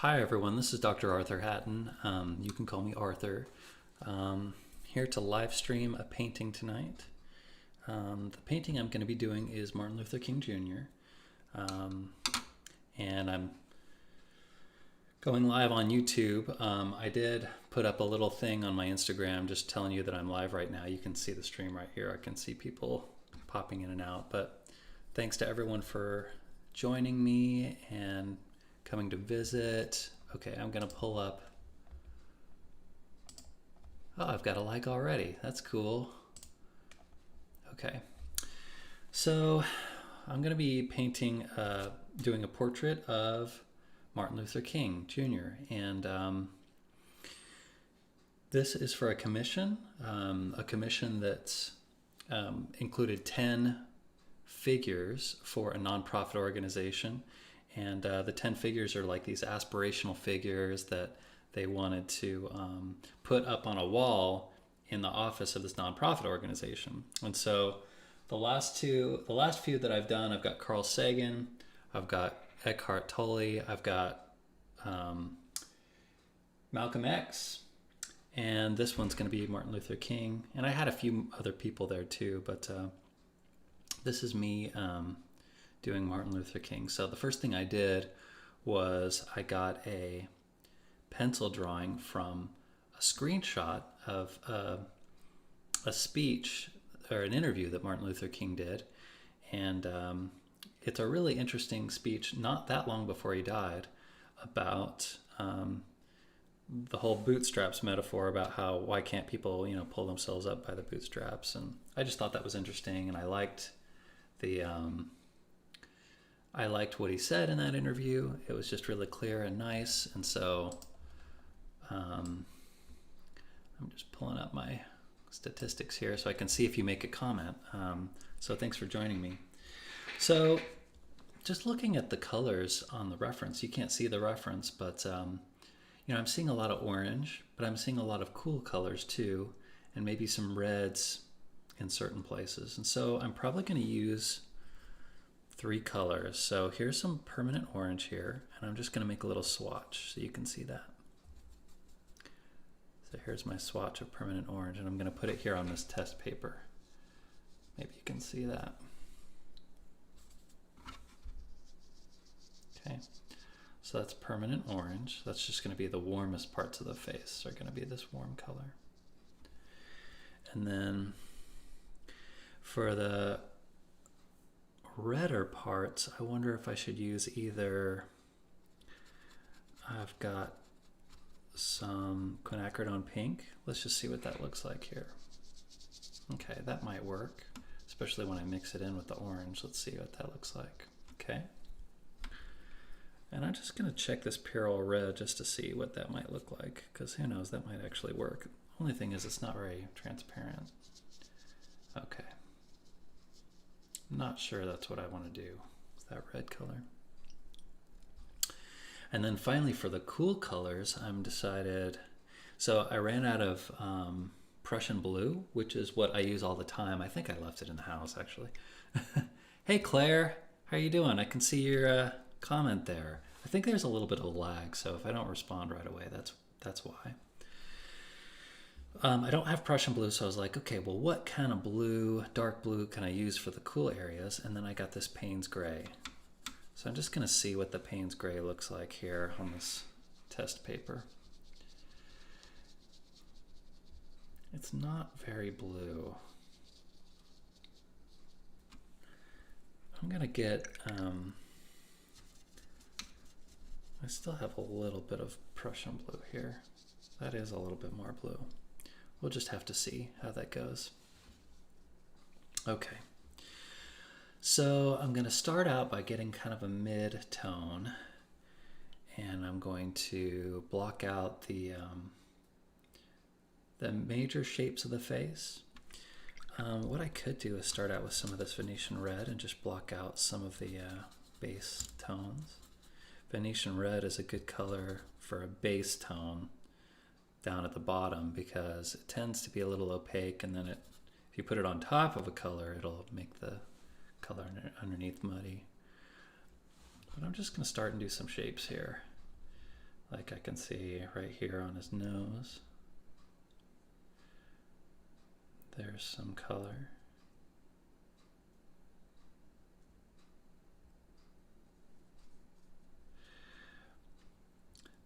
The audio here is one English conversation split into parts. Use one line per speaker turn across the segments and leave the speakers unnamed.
Hi everyone, this is Dr. Arthur Hatton. You can call me Arthur. Here to live stream a painting tonight. The painting I'm going to be doing is Martin Luther King Jr. And I'm going live on YouTube. I did put up a little thing on my Instagram just telling you that I'm live right now. You can see the stream right here. I can see people popping in and out. But thanks to everyone for joining me and coming to visit. Okay, I'm gonna pull up. Oh, I've got a like already. That's cool. Okay, so I'm gonna be painting, doing a portrait of Martin Luther King Jr. And this is for a commission that's included 10 figures for a nonprofit organization. And the 10 figures are like these aspirational figures that they wanted to put up on a wall in the office of this nonprofit organization. And so the last few that I've done, I've got Carl Sagan, I've got Eckhart Tolle, I've got Malcolm X, and this one's going to be Martin Luther King. And I had a few other people there too, but this is me doing Martin Luther King. So the first thing I did was I got a pencil drawing from a screenshot of a speech or an interview that Martin Luther King did. And it's a really interesting speech not that long before he died about the whole bootstraps metaphor, about how why can't people pull themselves up by the bootstraps. And I just thought that was interesting, and I liked what he said in that interview. It was just really clear and nice. And so I'm just pulling up my statistics here so I can see if you make a comment. So thanks for joining me. So just looking at the colors on the reference, you can't see the reference, but I'm seeing a lot of orange, but I'm seeing a lot of cool colors too, and maybe some reds in certain places. And so I'm probably going to use 3 colors. So here's some permanent orange here, and I'm just going to make a little swatch so you can see that. So here's my swatch of permanent orange, and I'm going to put it here on this test paper. Maybe you can see that. Okay, so that's permanent orange. That's just going to be the warmest parts of the face are going to be this warm color. And then for the redder parts, I wonder if I should use either, I've got some quinacridone pink. Let's just see what that looks like here. Okay, that might work, especially when I mix it in with the orange. Let's see what that looks like. Okay. And I'm just going to check this Purell Red just to see what that might look like, because who knows, that might actually work. Only thing is it's not very transparent. Okay. Not sure that's what I want to do with that red color. And then finally for the cool colors, I'm decided, so I ran out of Prussian blue, which is what I use all the time. I think I left it in the house actually. Hey Claire, how are you doing? I can see your comment there. I think there's a little bit of a lag, so if I don't respond right away, that's why. I don't have Prussian blue, so I was like, okay, well, what kind of blue, dark blue, can I use for the cool areas? And then I got this Payne's Gray. So I'm just going to see what the Payne's Gray looks like here on this test paper. It's not very blue. I'm going to get, I still have a little bit of Prussian blue here. That is a little bit more blue. We'll just have to see how that goes. Okay, so I'm going to start out by getting kind of a mid-tone, and I'm going to block out the major shapes of the face. What I could do is start out with some of this Venetian red and just block out some of the base tones. Venetian red is a good color for a base tone down at the bottom because it tends to be a little opaque, and then if you put it on top of a color, it'll make the color underneath muddy. But I'm just going to start and do some shapes here. Like I can see right here on his nose. There's some color.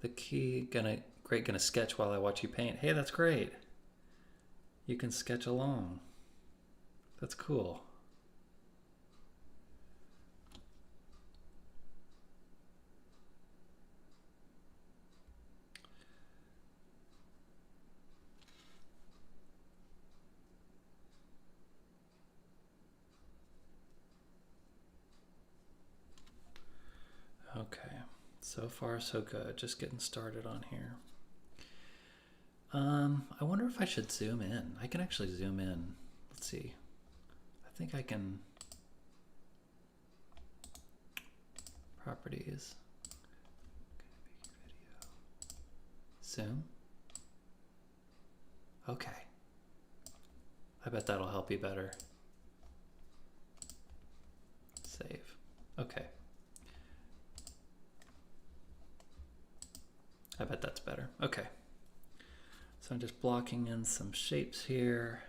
The key, gonna sketch while I watch you paint. Hey, that's great. You can sketch along. That's cool. Okay, so far so good. Just getting started on here. I wonder if I should zoom in. I can actually zoom in. Let's see. I think I can. Properties. Zoom. Okay. I bet that'll help you better. Save. Okay. I bet that's better. Okay. So I'm just blocking in some shapes here.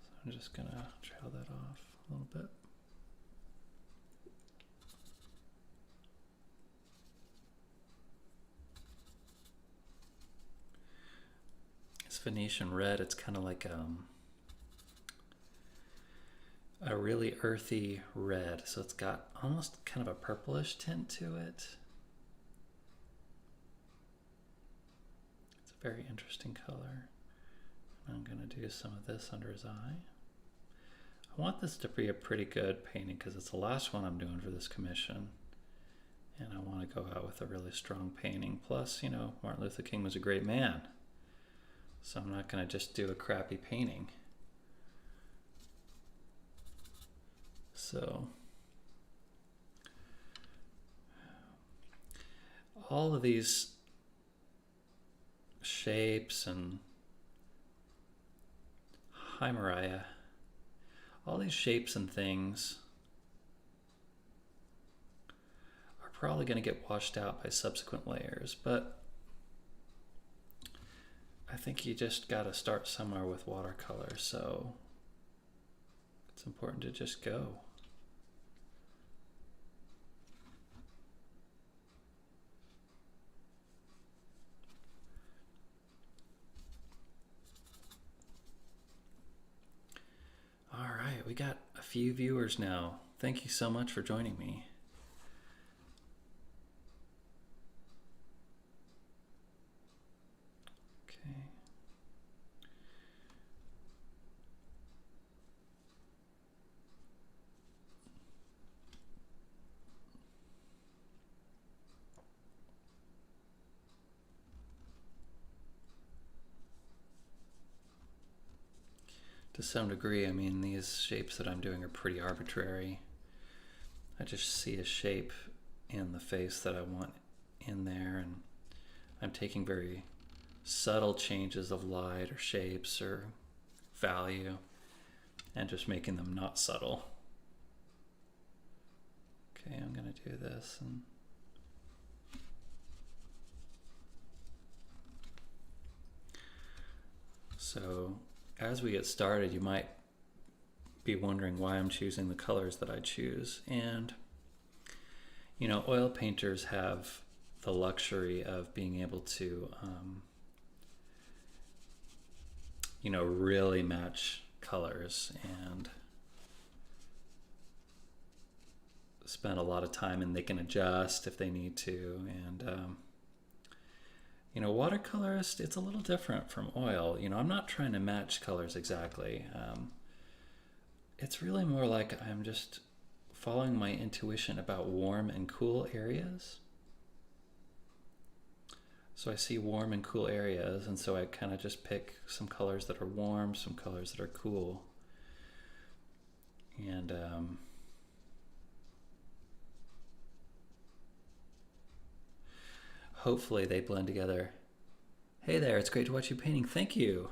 So I'm just gonna trail that off a little bit. Venetian red, it's kind of like a really earthy red, so it's got almost kind of a purplish tint to it. It's a very interesting color. I'm going to do some of this under his eye. I want this to be a pretty good painting because it's the last one I'm doing for this commission, and I want to go out with a really strong painting. Plus, you know, Martin Luther King was a great man. So I'm not going to just do a crappy painting. So all of these shapes and hi Mariah, all these shapes and things are probably going to get washed out by subsequent layers, but I think you just got to start somewhere with watercolor, so it's important to just go. All right, we got a few viewers now. Thank you so much for joining me. To some degree, I mean, these shapes that I'm doing are pretty arbitrary. I just see a shape in the face that I want in there, and I'm taking very subtle changes of light or shapes or value and just making them not subtle. Okay, I'm going to do this. And so as we get started, you might be wondering why I'm choosing the colors that I choose. And, you know, oil painters have the luxury of being able to, you know, really match colors and spend a lot of time, and they can adjust if they need to. And, you know, watercolorist, it's a little different from oil. You know, I'm not trying to match colors exactly. It's really more like I'm just following my intuition about warm and cool areas. So I see warm and cool areas, and so I kind of just pick some colors that are warm, some colors that are cool. And hopefully they blend together. Hey there, it's great to watch you painting. Thank you.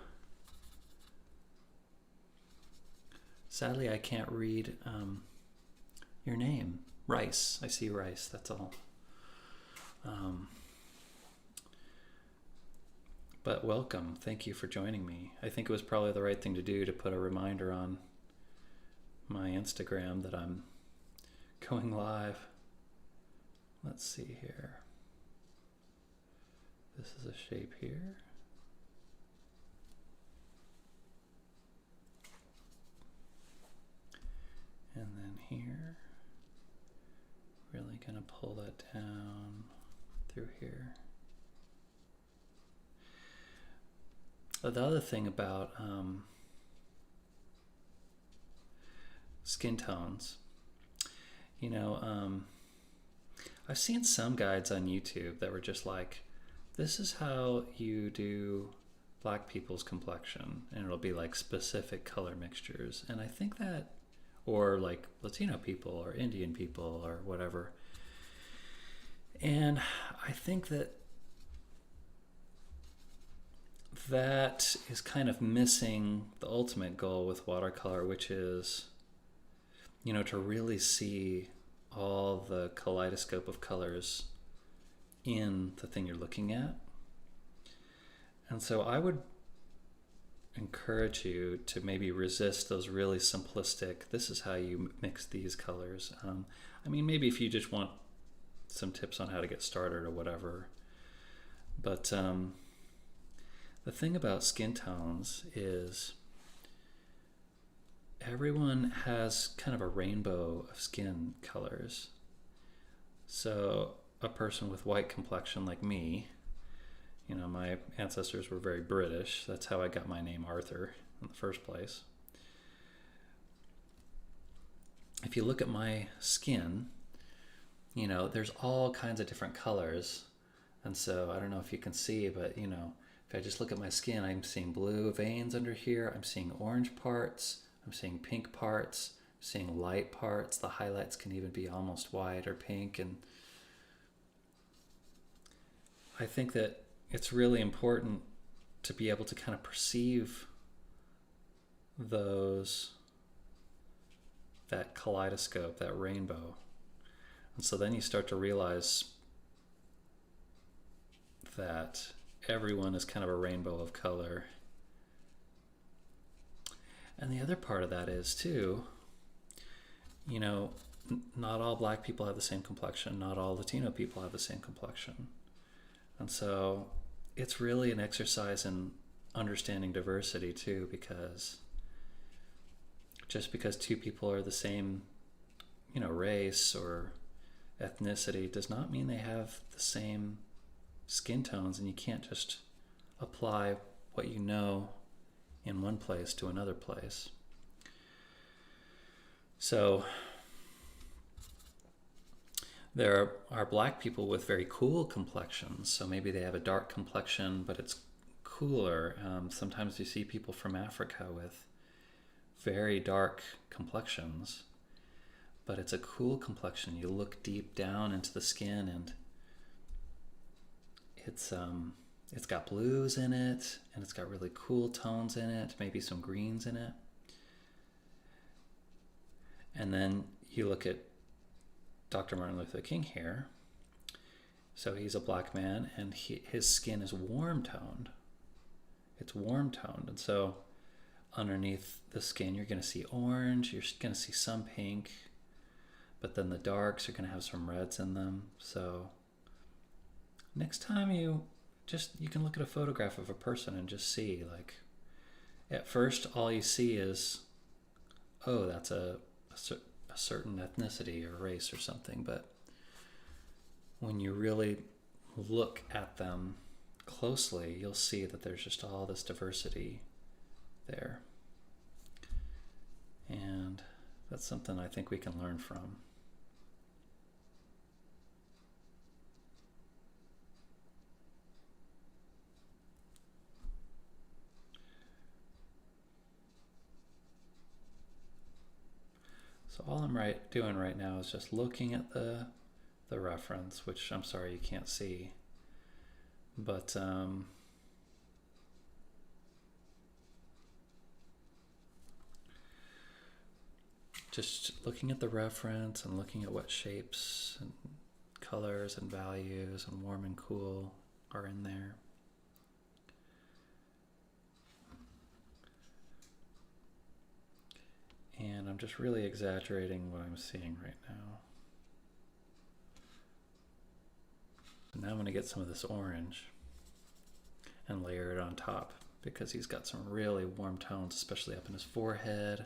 Sadly, I can't read your name. Rice. I see Rice, that's all. But welcome. Thank you for joining me. I think it was probably the right thing to do to put a reminder on my Instagram that I'm going live. Let's see here. This is a shape here. And then here, really gonna pull that down through here. But the other thing about skin tones, you know, I've seen some guides on YouTube that were just like, this is how you do black people's complexion, and it'll be like specific color mixtures. And I think that, or like Latino people or Indian people or whatever. And I think that that is kind of missing the ultimate goal with watercolor, which is, you know, to really see all the kaleidoscope of colors in the thing you're looking at. And so I would encourage you to maybe resist those really simplistic, this is how you mix these colors. I mean, maybe if you just want some tips on how to get started or whatever. But the thing about skin tones is everyone has kind of a rainbow of skin colors. So a person with white complexion like me, you know, my ancestors were very British. That's how I got my name Arthur in the first place. If you look at my skin, you know, there's all kinds of different colors. And so I don't know if you can see, but you know, if I just look at my skin, I'm seeing blue veins under here. I'm seeing orange parts. I'm seeing pink parts. I'm seeing light parts. The highlights can even be almost white or pink. And I think that it's really important to be able to kind of perceive that kaleidoscope, that rainbow. And so then you start to realize that everyone is kind of a rainbow of color. And the other part of that is too, you know, not all black people have the same complexion. Not all Latino people have the same complexion. And so it's really an exercise in understanding diversity too, because just because two people are the same, you know, race or ethnicity does not mean they have the same skin tones, and you can't just apply what you know in one place to another place. So there are black people with very cool complexions. So maybe they have a dark complexion, but it's cooler. Sometimes you see people from Africa with very dark complexions, but it's a cool complexion. You look deep down into the skin, and it's got blues in it, and it's got really cool tones in it, maybe some greens in it. And then you look at Dr. Martin Luther King here. So he's a black man, and his skin is warm toned. It's warm toned, and so underneath the skin you're going to see orange, you're going to see some pink, but then the darks are going to have some reds in them. So next time you can look at a photograph of a person and just see, like, at first all you see is, oh, that's a certain ethnicity or race or something. But when you really look at them closely, you'll see that there's just all this diversity there. And that's something I think we can learn from. So all I'm doing right now is just looking at the reference, which I'm sorry you can't see, But just looking at the reference and looking at what shapes and colors and values and warm and cool are in there. And I'm just really exaggerating what I'm seeing right now. Now I'm going to get some of this orange and layer it on top because he's got some really warm tones, especially up in his forehead.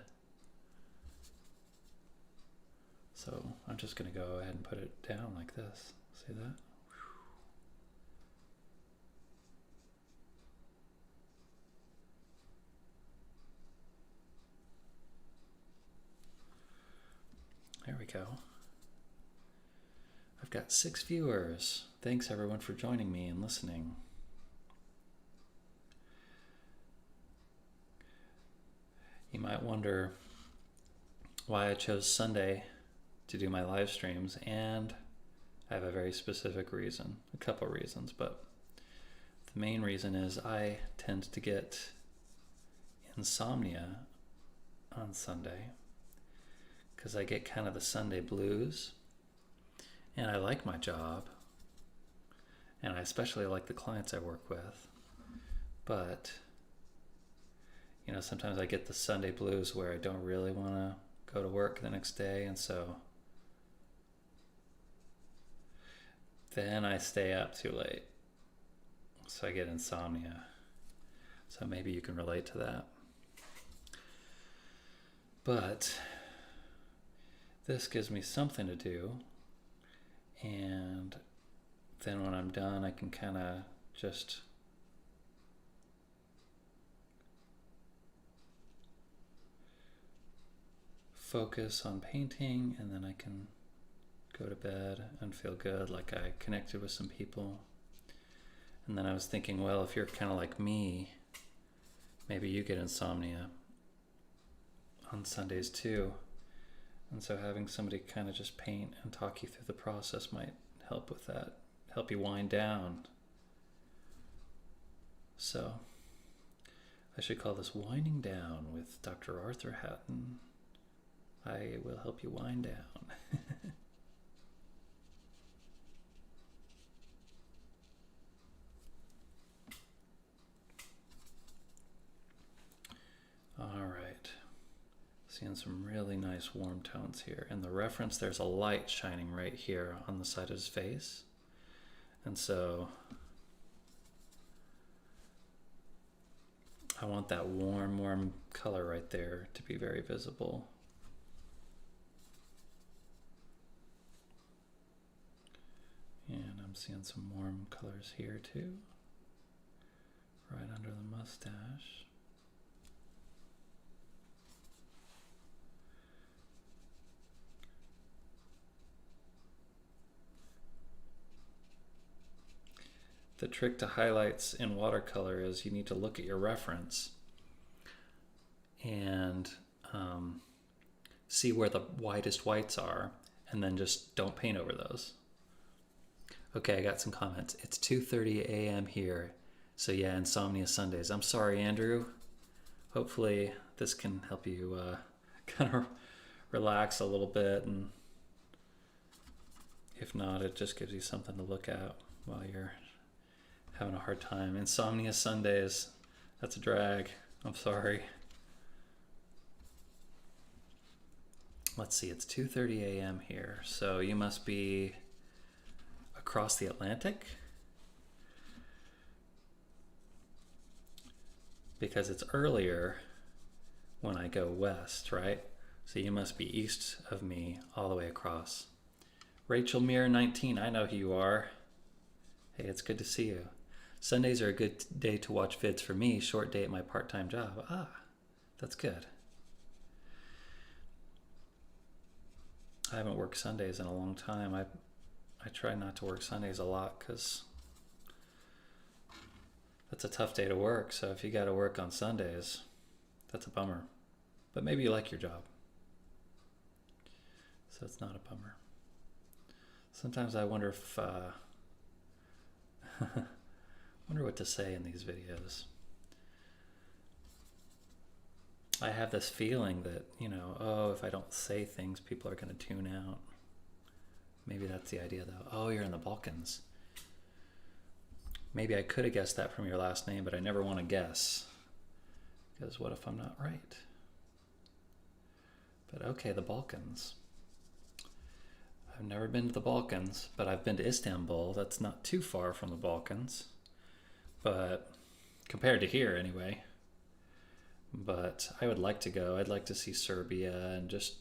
So I'm just going to go ahead and put it down like this. See that? There we go. I've got 6 viewers. Thanks everyone for joining me and listening. You might wonder why I chose Sunday to do my live streams, and I have a very specific reason, a couple reasons, but the main reason is I tend to get insomnia on Sunday because I get kind of the Sunday blues, and I like my job, and I especially like the clients I work with, but you know, sometimes I get the Sunday blues where I don't really want to go to work the next day, and so then I stay up too late. So I get insomnia. So maybe you can relate to that. But this gives me something to do. And then when I'm done, I can kind of just focus on painting, and then I can go to bed and feel good, like I connected with some people. And then I was thinking, well, if you're kind of like me, maybe you get insomnia on Sundays too. And so having somebody kind of just paint and talk you through the process might help with that, help you wind down. So I should call this Winding Down with Dr. Arthur Hatton. I will help you wind down. All right, seeing some really nice warm tones here. In the reference, there's a light shining right here on the side of his face. And so I want that warm color right there to be very visible. And I'm seeing some warm colors here too, right under the mustache. The trick to highlights in watercolor is you need to look at your reference and see where the widest whites are, and then just don't paint over those. Okay, I got some comments. It's 2:30 a.m. here, so yeah, insomnia Sundays. I'm sorry, Andrew. Hopefully this can help you kind of relax a little bit, and if not, it just gives you something to look at while you're having a hard time. Insomnia Sundays, that's a drag. I'm sorry. Let's see, it's 2:30 a.m. here, so you must be across the Atlantic, because it's earlier when I go west, right? So you must be east of me all the way across. Rachel Mirror 19, I know who you are. Hey, it's good to see you. Sundays are a good day to watch vids for me. Short day at my part-time job. Ah, that's good. I haven't worked Sundays in a long time. I try not to work Sundays a lot because that's a tough day to work. So if you got to work on Sundays, that's a bummer. But maybe you like your job, so it's not a bummer. Sometimes I wonder if wonder what to say in these videos. I have this feeling that, you know, oh, if I don't say things, people are going to tune out. Maybe that's the idea, though. Oh, you're in the Balkans. Maybe I could have guessed that from your last name, but I never want to guess. Because what if I'm not right? But okay, the Balkans. I've never been to the Balkans, but I've been to Istanbul. That's not too far from the Balkans. But compared to here, anyway. But I would like to go. I'd like to see Serbia and just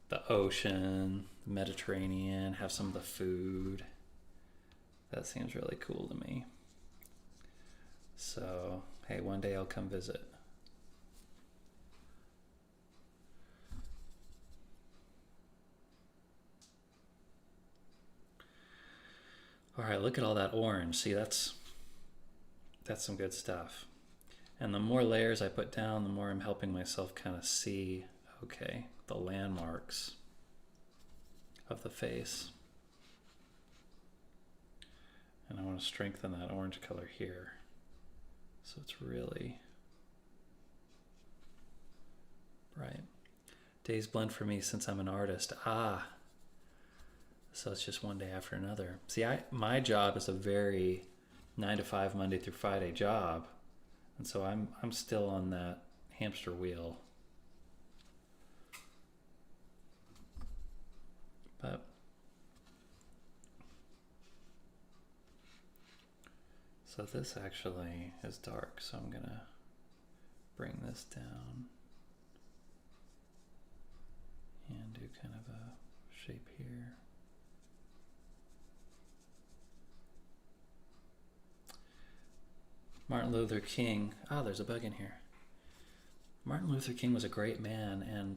the ocean, the Mediterranean, have some of the food. That seems really cool to me. So, hey, one day I'll come visit. All right, look at all that orange. See, that's some good stuff. And the more layers I put down, the more I'm helping myself kind of see, okay, the landmarks of the face. And I want to strengthen that orange color here. So it's really bright. Days blend for me since I'm an artist. So it's just one day after another. See, my job is a very 9 to 5 Monday through Friday job, and so I'm still on that hamster wheel. But so this actually is dark, so I'm gonna bring this down and do kind of a shape here. Martin Luther King. There's a bug in here. Martin Luther King was a great man, and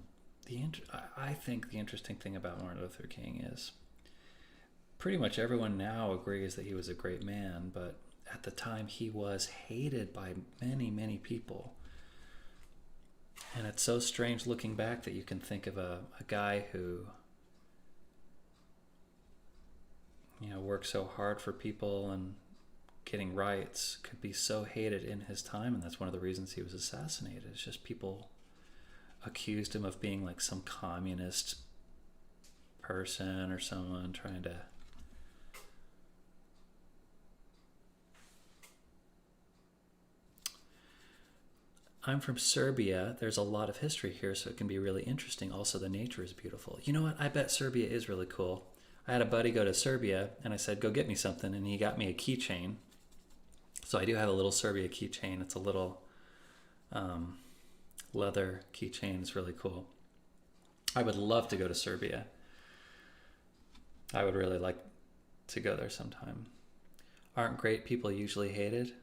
I think the interesting thing about Martin Luther King is pretty much everyone now agrees that he was a great man, but at the time he was hated by many, many people. And it's so strange looking back that you can think of a guy who, you know, worked so hard for people and getting rights could be so hated in his time, and that's one of the reasons he was assassinated. It's just people accused him of being like some communist person or someone trying to I'm from Serbia. There's a lot of history here, so it can be really interesting. Also, the nature is beautiful. You know what? I bet Serbia is really cool. I had a buddy go to Serbia, and I said, go get me something, and he got me a keychain. So I do have a little Serbia keychain. It's a little leather keychain. It's really cool. I would love to go to Serbia. I would really like to go there sometime. Aren't great people usually hated?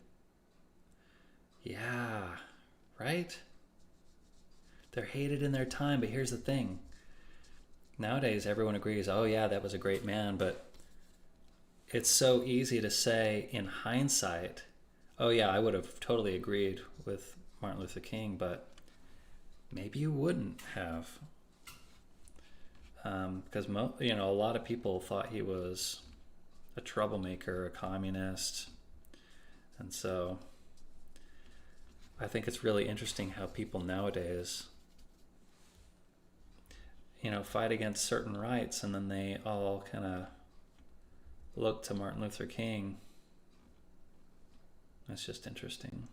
Yeah, right? They're hated in their time, but here's the thing. Nowadays, everyone agrees, oh yeah, that was a great man, but it's so easy to say in hindsight, oh yeah, I would have totally agreed with Martin Luther King, but maybe you wouldn't have. Because a lot of people thought he was a troublemaker, a communist, and so I think it's really interesting how people nowadays, fight against certain rights, and then they all kind of look to Martin Luther King. That's just interesting.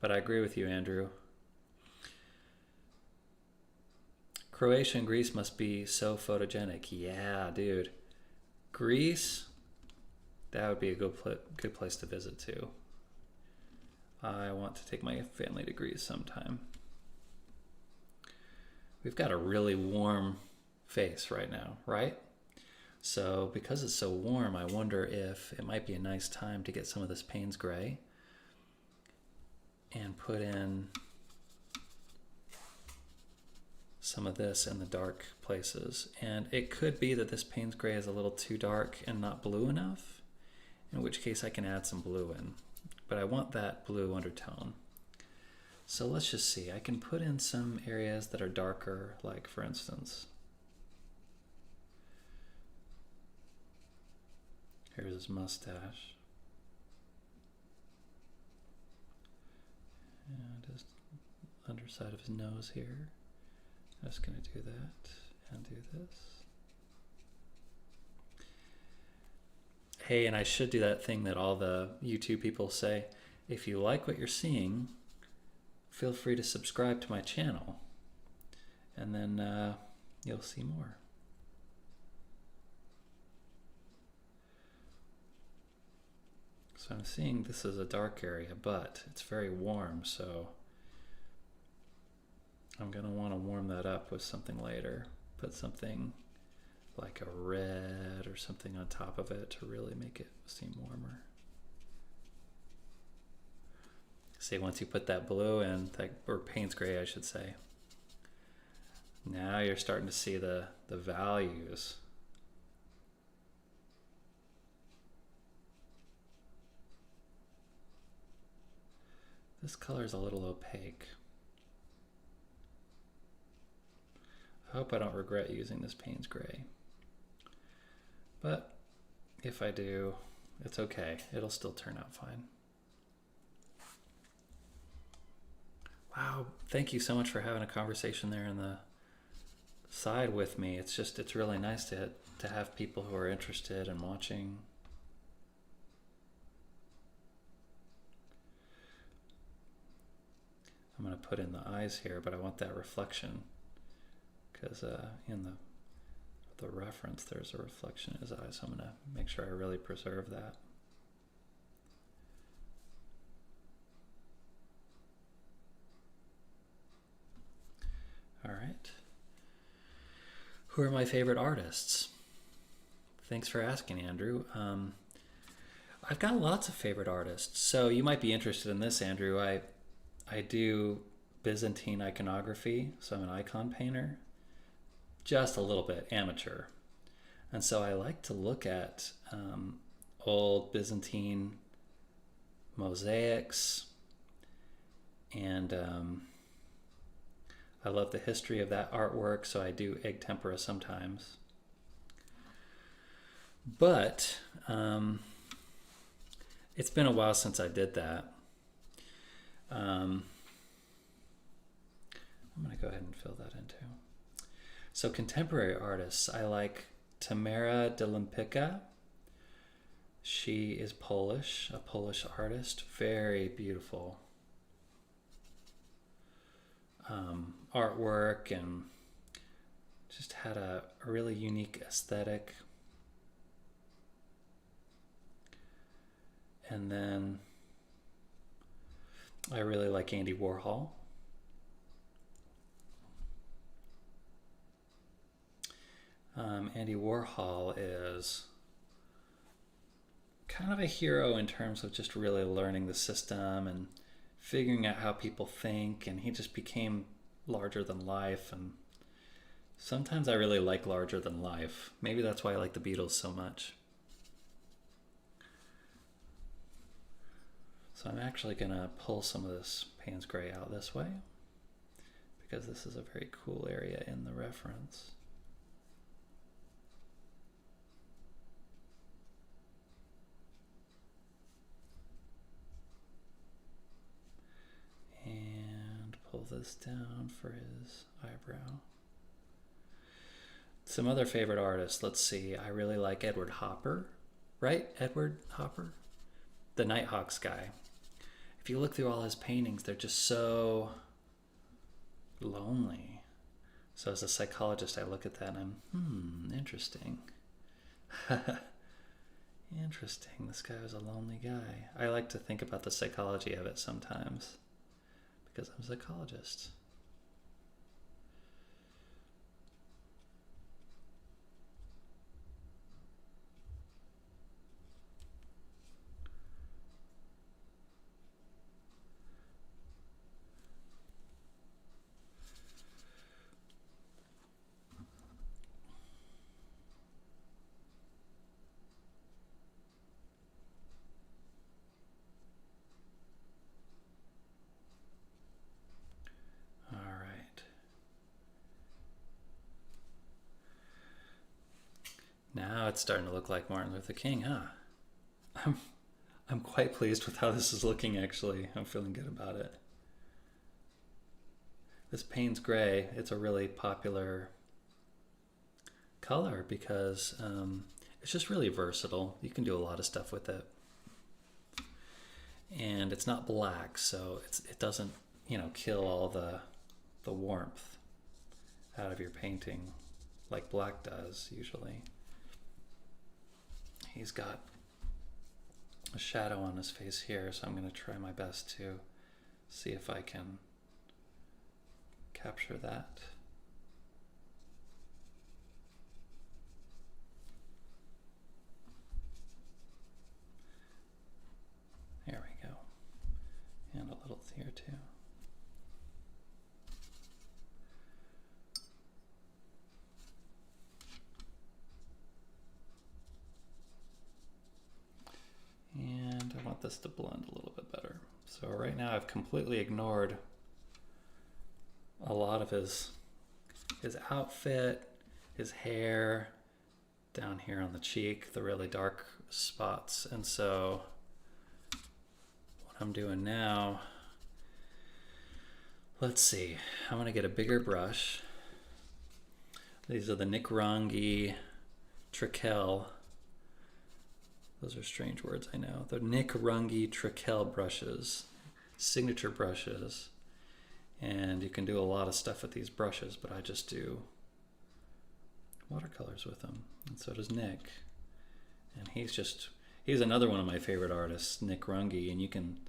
But I agree with you, Andrew. Croatia and Greece must be so photogenic. Yeah, dude. Greece, that would be a good place to visit too. I want to take my family to Greece sometime. We've got a really warm face right now, right? So because it's so warm, I wonder if it might be a nice time to get some of this Payne's Gray and put in some of this in the dark places. And it could be that this Payne's Gray is a little too dark and not blue enough, in which case I can add some blue in. But I want that blue undertone. So let's just see. I can put in some areas that are darker, like for instance, Here's his mustache. And his underside of his nose here. I'm just going to do that and do this. Hey, and I should do that thing that all the YouTube people say. If you like what you're seeing, feel free to subscribe to my channel. And then you'll see more. So I'm seeing this is a dark area, but it's very warm, so I'm going to want to warm that up with something later. Put something like a red or something on top of it to really make it seem warmer. See, once you put that blue in, or Payne's gray, I should say, now you're starting to see the values. This color is a little opaque. I hope I don't regret using this Payne's gray. But if I do, it's okay. It'll still turn out fine. Wow, thank you so much for having a conversation there in the side with me. It's really nice to have people who are interested in watching. I'm going to put in the eyes here, but I want that reflection because in the reference there's a reflection in his eyes, so I'm going to make sure I really preserve that. All right. Who are my favorite artists? Thanks for asking, Andrew. I've got lots of favorite artists, so you might be interested in this, Andrew. I do Byzantine iconography, so I'm an icon painter, just a little bit amateur. And so I like to look at old Byzantine mosaics, and I love the history of that artwork, so I do egg tempera sometimes. But it's been a while since I did that. I'm going to go ahead and fill that in too. So contemporary artists, I like Tamara de Lempicka. She is Polish, a Polish artist, very beautiful artwork, and just had a really unique aesthetic. And then I really like Andy Warhol. Andy Warhol is kind of a hero in terms of just really learning the system and figuring out how people think, and he just became larger than life. And sometimes I really like larger than life. Maybe that's why I like the Beatles so much. So I'm actually going to pull some of this Payne's gray out this way, because this is a very cool area in the reference. And pull this down for his eyebrow. Some other favorite artists, let's see. I really like Edward Hopper, right? Edward Hopper? The Nighthawks guy. If you look through all his paintings, they're just so lonely. So as a psychologist, I look at that and I'm, interesting. Interesting, this guy was a lonely guy. I like to think about the psychology of it sometimes, because I'm a psychologist. Now it's starting to look like Martin Luther King, huh? I'm I'm quite pleased with how this is looking, actually. I'm feeling good about it. This Payne's Gray, it's a really popular color because it's just really versatile. You can do a lot of stuff with it. And it's not black, so it doesn't, kill all the warmth out of your painting like black does usually. He's got a shadow on his face here, so I'm going to try my best to see if I can capture that. There we go. And a little here too. And I want this to blend a little bit better. So right now I've completely ignored a lot of his outfit, his hair, down here on the cheek, the really dark spots. And so what I'm doing now, let's see, I'm gonna get a bigger brush. These are the Nickerangi Trekell. Those are strange words, I know. The Nickerangi Trekell brushes, signature brushes. And you can do a lot of stuff with these brushes, but I just do watercolors with them. And so does Nick. And he's another one of my favorite artists, Nick Runge, and you can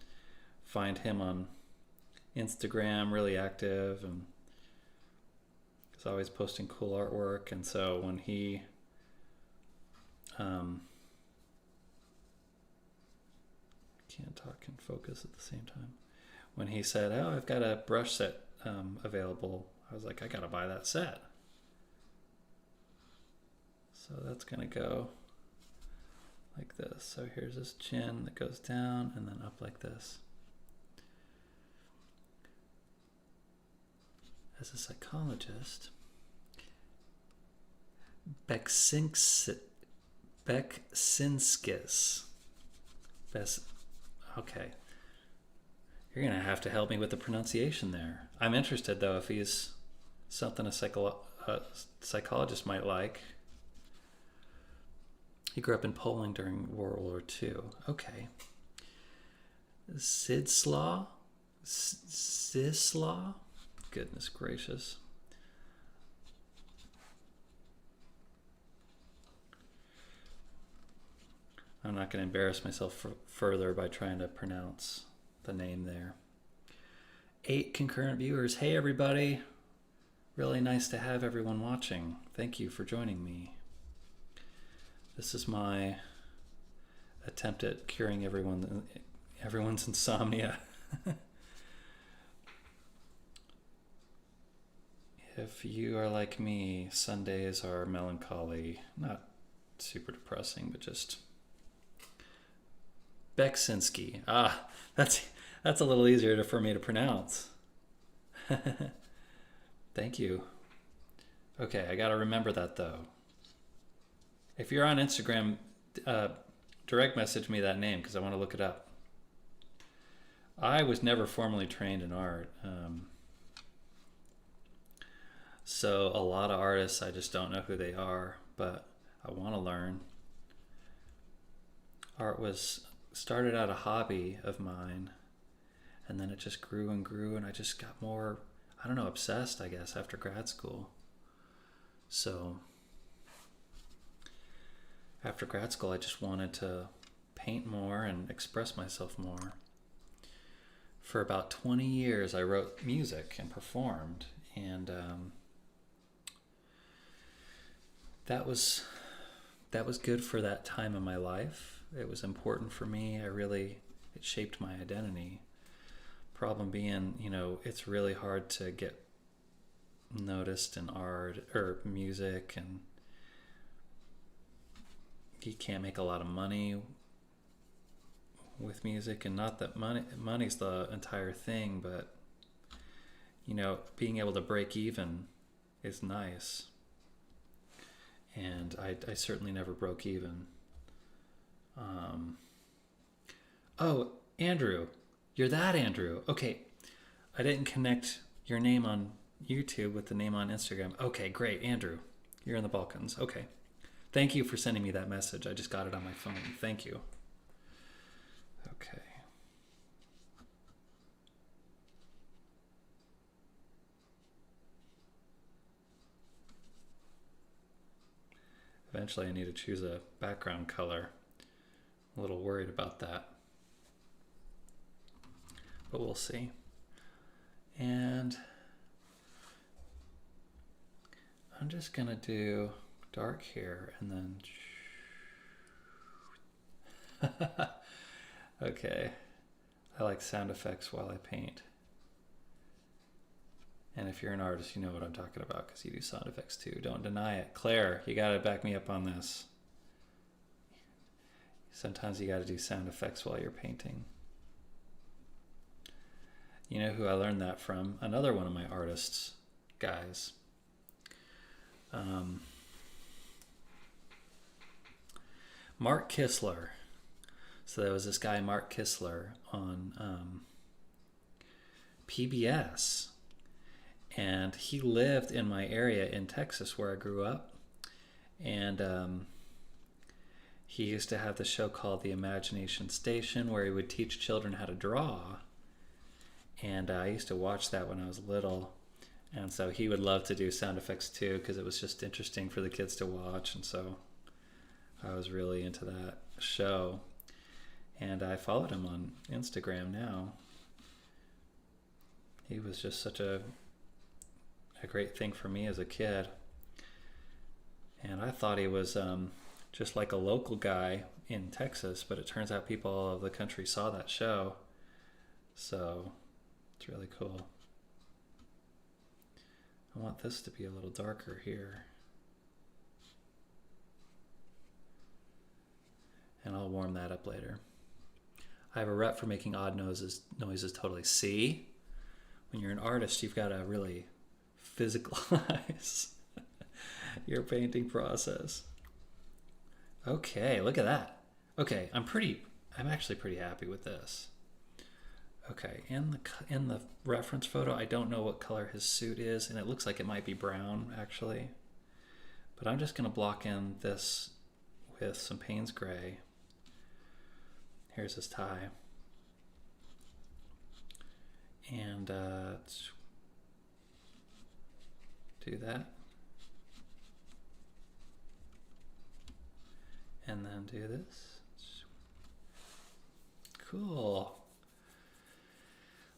find him on Instagram, really active, and he's always posting cool artwork. And so when he can't talk and focus at the same time. When he said, "Oh, I've got a brush set available," I was like, I gotta buy that set. So that's gonna go like this. So here's his chin that goes down and then up like this. As a psychologist, Beksinskis. Okay. You're going to have to help me with the pronunciation there. I'm interested, though, if he's something a psychologist might like. He grew up in Poland during World War II. Okay. Sislaw? Goodness gracious. I'm not going to embarrass myself further by trying to pronounce the name there. 8 concurrent viewers. Hey everybody. Really nice to have everyone watching. Thank you for joining me. This is my attempt at curing everyone's insomnia. If you are like me, Sundays are melancholy, not super depressing, but just Beksinski. That's a little easier for me to pronounce. Thank you. Okay, I gotta remember that though. If you're on Instagram, direct message me that name because I want to look it up. I was never formally trained in art. So a lot of artists, I just don't know who they are, but I want to learn. Art started out a hobby of mine, and then it just grew and grew, and I just got more, I don't know, obsessed, I guess, after grad school. So after grad school, I just wanted to paint more and express myself more. For about 20 years, I wrote music and performed, and that was good for that time in my life. It was important for me. It shaped my identity. Problem being, it's really hard to get noticed in art or music, and you can't make a lot of money with music. And not that money's the entire thing, but being able to break even is nice. And I certainly never broke even. Oh, Andrew. You're that Andrew. Okay. I didn't connect your name on YouTube with the name on Instagram. Okay, great. Andrew. You're in the Balkans. Okay. Thank you for sending me that message. I just got it on my phone. Thank you. Okay. Eventually I need to choose a background color. I'm a little worried about that. But we'll see. And I'm just going to do dark here and then... Okay. I like sound effects while I paint. And if you're an artist, you know what I'm talking about because you do sound effects too. Don't deny it. Claire, you got to back me up on this. Sometimes you got to do sound effects while you're painting. You know who I learned that from? Another one of my artists, guys. Mark Kistler. So there was this guy, Mark Kistler, on PBS. And he lived in my area in Texas where I grew up. And he used to have the show called The Imagination Station where he would teach children how to draw. And I used to watch that when I was little. And so he would love to do sound effects too because it was just interesting for the kids to watch. And so I was really into that show. And I followed him on Instagram now. He was just such a great thing for me as a kid. And I thought he was just like a local guy in Texas, but it turns out people all over the country saw that show. So it's really cool. I want this to be a little darker here. And I'll warm that up later. I have a rep for making odd noises totally. See? When you're an artist, you've got to really physicalize your painting process. Okay, look at that. Okay, I'm actually pretty happy with this. Okay, in the reference photo, I don't know what color his suit is, and it looks like it might be brown, actually. But I'm just going to block in this with some Payne's Gray. Here's his tie. And let's do that. And then do this. Cool.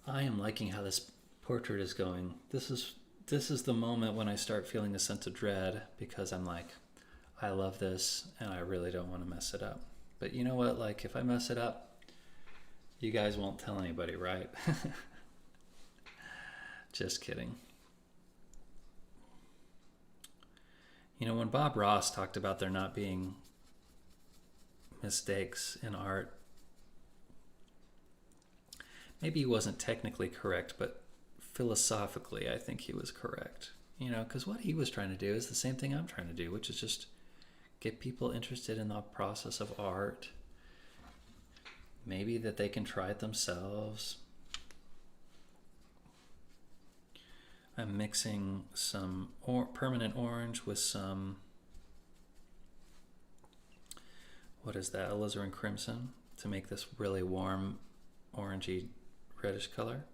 I am liking how this portrait is going. This is the moment when I start feeling a sense of dread because I'm like, I love this and I really don't want to mess it up. But you know what? Like, if I mess it up, you guys won't tell anybody, right? Just kidding. You know, when Bob Ross talked about there not being mistakes in art, maybe he wasn't technically correct, but philosophically, I think he was correct. You know, because what he was trying to do is the same thing I'm trying to do, which is just get people interested in the process of art. Maybe that they can try it themselves. I'm mixing some permanent orange with some, what is that, alizarin crimson, to make this really warm, orangey, reddish color.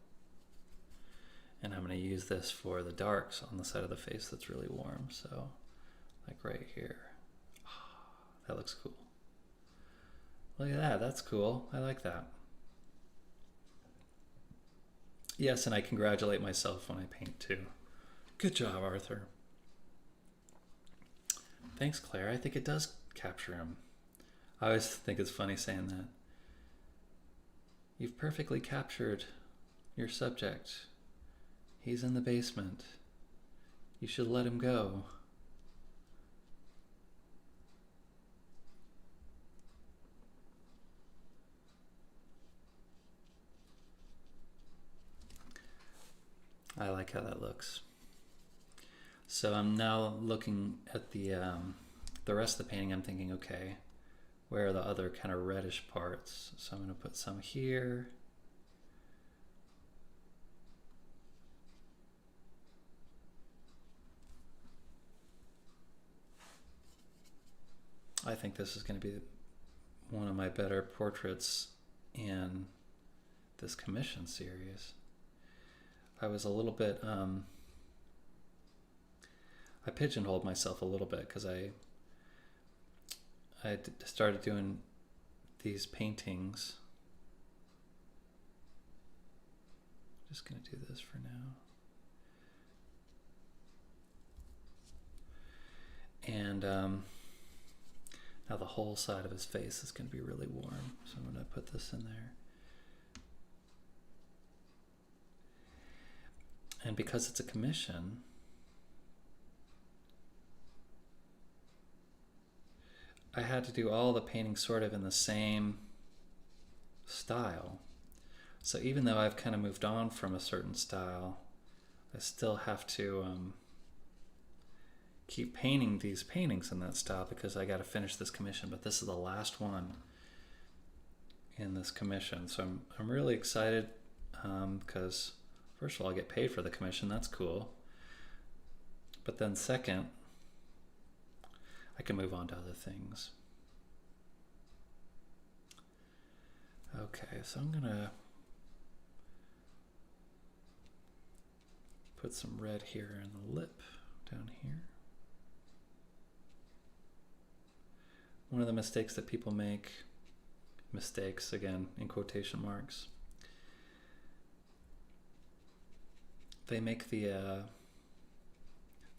And I'm going to use this for the darks on the side of the face that's really warm. So, like right here. That looks cool. Look at that, that's cool. I like that. Yes, and I congratulate myself when I paint too. Good job, Arthur. Thanks, Claire. I think it does capture him. I always think it's funny saying that. You've perfectly captured your subject. He's in the basement. You should let him go. I like how that looks. So I'm now looking at the rest of the painting. I'm thinking, okay, where are the other kind of reddish parts. So I'm going to put some here. I think this is going to be one of my better portraits in this commission series. I was a little bit, I pigeonholed myself a little bit because I started doing these paintings. I'm just going to do this for now. And now the whole side of his face is going to be really warm, so I'm going to put this in there. And because it's a commission, I had to do all the paintings sort of in the same style. So even though I've kind of moved on from a certain style, I still have to keep painting these paintings in that style because I got to finish this commission. But this is the last one in this commission, so I'm really excited because first of all, I get paid for the commission. That's cool. But then second, I can move on to other things. Okay, so I'm gonna put some red here in the lip down here. One of the mistakes that people make, mistakes again in quotation marks, they make the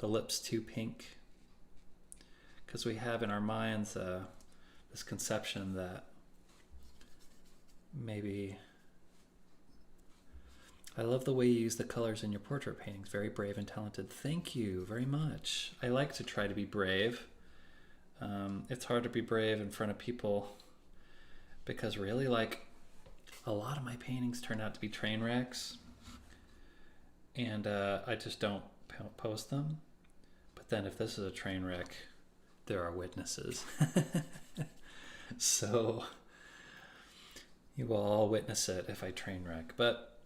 lips too pink, because we have in our minds this conception that maybe, I love the way you use the colors in your portrait paintings, very brave and talented. Thank you very much. I like to try to be brave. It's hard to be brave in front of people because really, like, a lot of my paintings turn out to be train wrecks, and I just don't post them. But then if this is a train wreck, there are witnesses. So you will all witness it if I train wreck. But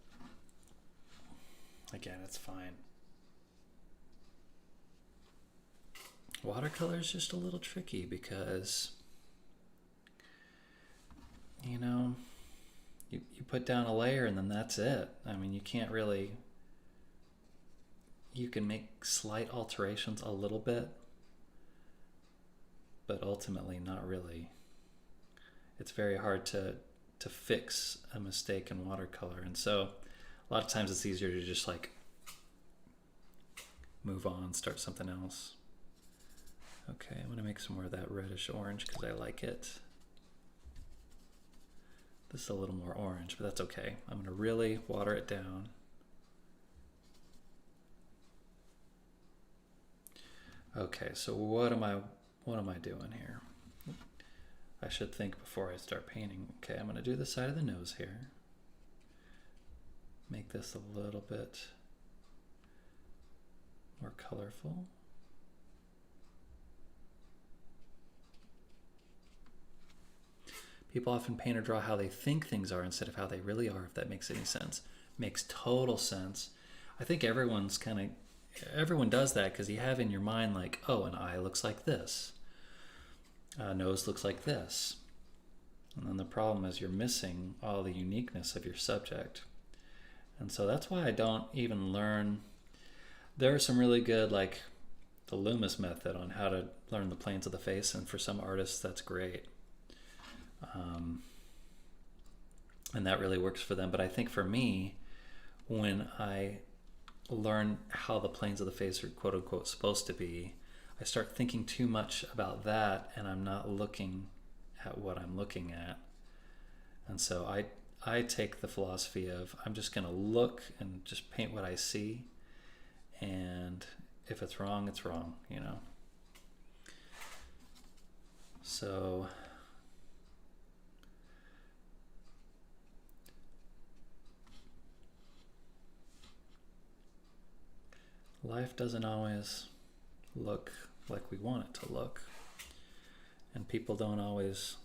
again, it's fine. Watercolor is just a little tricky because, you know, you put down a layer and then that's it. I mean, you can't really, you can make slight alterations a little bit, but ultimately not really. It's very hard to fix a mistake in watercolor. And so a lot of times it's easier to just like move on, start something else. Okay, I'm going to make some more of that reddish orange because I like it. This is a little more orange, but that's okay. I'm going to really water it down. Okay, so what am I doing here? I should think before I start painting. Okay, I'm going to do the side of the nose here. Make this a little bit more colorful. People often paint or draw how they think things are instead of how they really are, if that makes any sense. Makes total sense. I think everyone does that because you have in your mind like, oh, an eye looks like this. A nose looks like this. And then the problem is you're missing all the uniqueness of your subject. And so that's why I don't even learn. There are some really good, like the Loomis method on how to learn the planes of the face, and for some artists that's great. And that really works for them. But I think for me, when I learn how the planes of the face are quote unquote supposed to be, I start thinking too much about that and I'm not looking at what I'm looking at. And so I take the philosophy of I'm just going to look and just paint what I see, and if it's wrong, it's wrong, you know. So life doesn't always look like we want it to look, and people don't always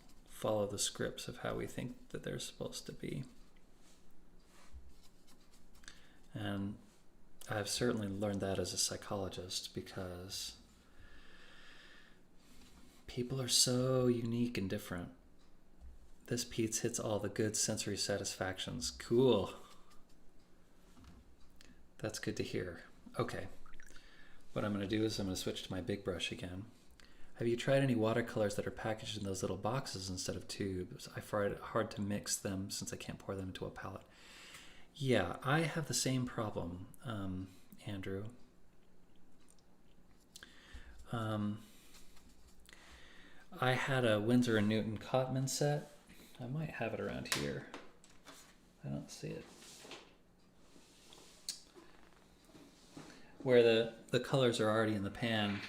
follow the scripts of how we think that they're supposed to be. And I've certainly learned that as a psychologist, because people are so unique and different. This piece hits all the good sensory satisfactions. Cool. That's good to hear. Okay. What I'm going to do is I'm going to switch to my big brush again. Have you tried any watercolors that are packaged in those little boxes instead of tubes? I find it hard to mix them since I can't pour them into a palette. Yeah, I have the same problem, Andrew. I had a Winsor & Newton Cotman set. I might have it around here. I don't see it. Where the colors are already in the pan.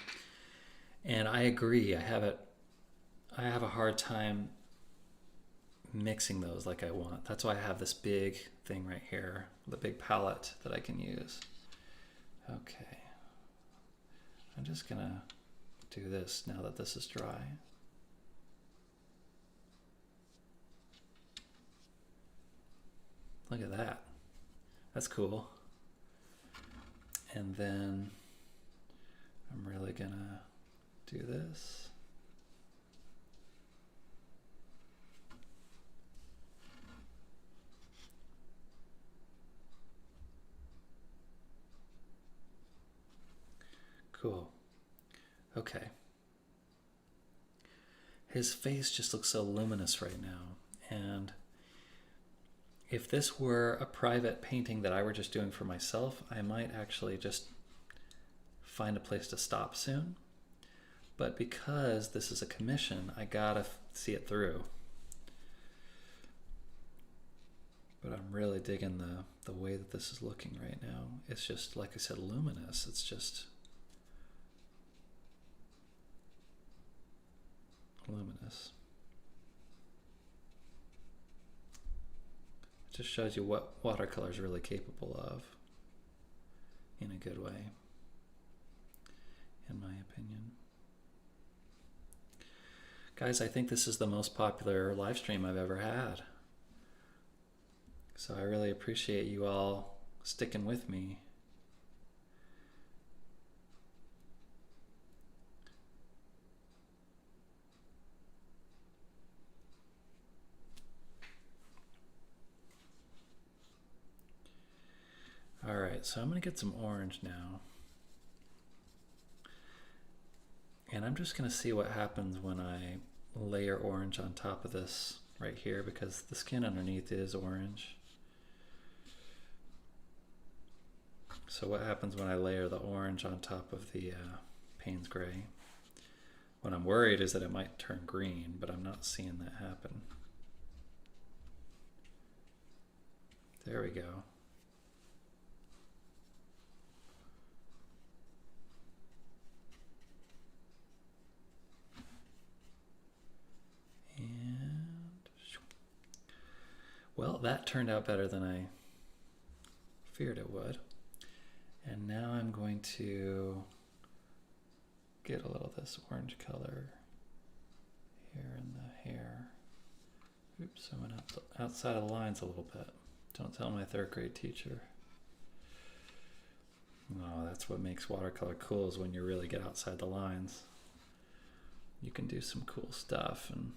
And I agree, I have a hard time mixing those like I want. That's why I have this big thing right here, the big palette that I can use. Okay. I'm just gonna do this now that this is dry. Look at that. That's cool. And then I'm really gonna do this. Cool. Okay. His face just looks so luminous right now. And if this were a private painting that I were just doing for myself, I might actually just find a place to stop soon. But because this is a commission, I gotta see it through. But I'm really digging the way that this is looking right now. It's just, like I said, luminous. It's just luminous. It just shows you what watercolor is really capable of, in a good way, in my opinion. Guys, I think this is the most popular live stream I've ever had. So I really appreciate you all sticking with me. All right, so I'm gonna get some orange now. And I'm just gonna see what happens when I layer orange on top of this right here, because the skin underneath is orange. So what happens when I layer the orange on top of the Payne's Gray? What I'm worried is that it might turn green, but I'm not seeing that happen. There we go. Well, that turned out better than I feared it would. And now I'm going to get a little of this orange color here in the hair. Oops, I went outside of the lines a little bit. Don't tell my third grade teacher. Oh, that's what makes watercolor cool, is when you really get outside the lines. You can do some cool stuff, and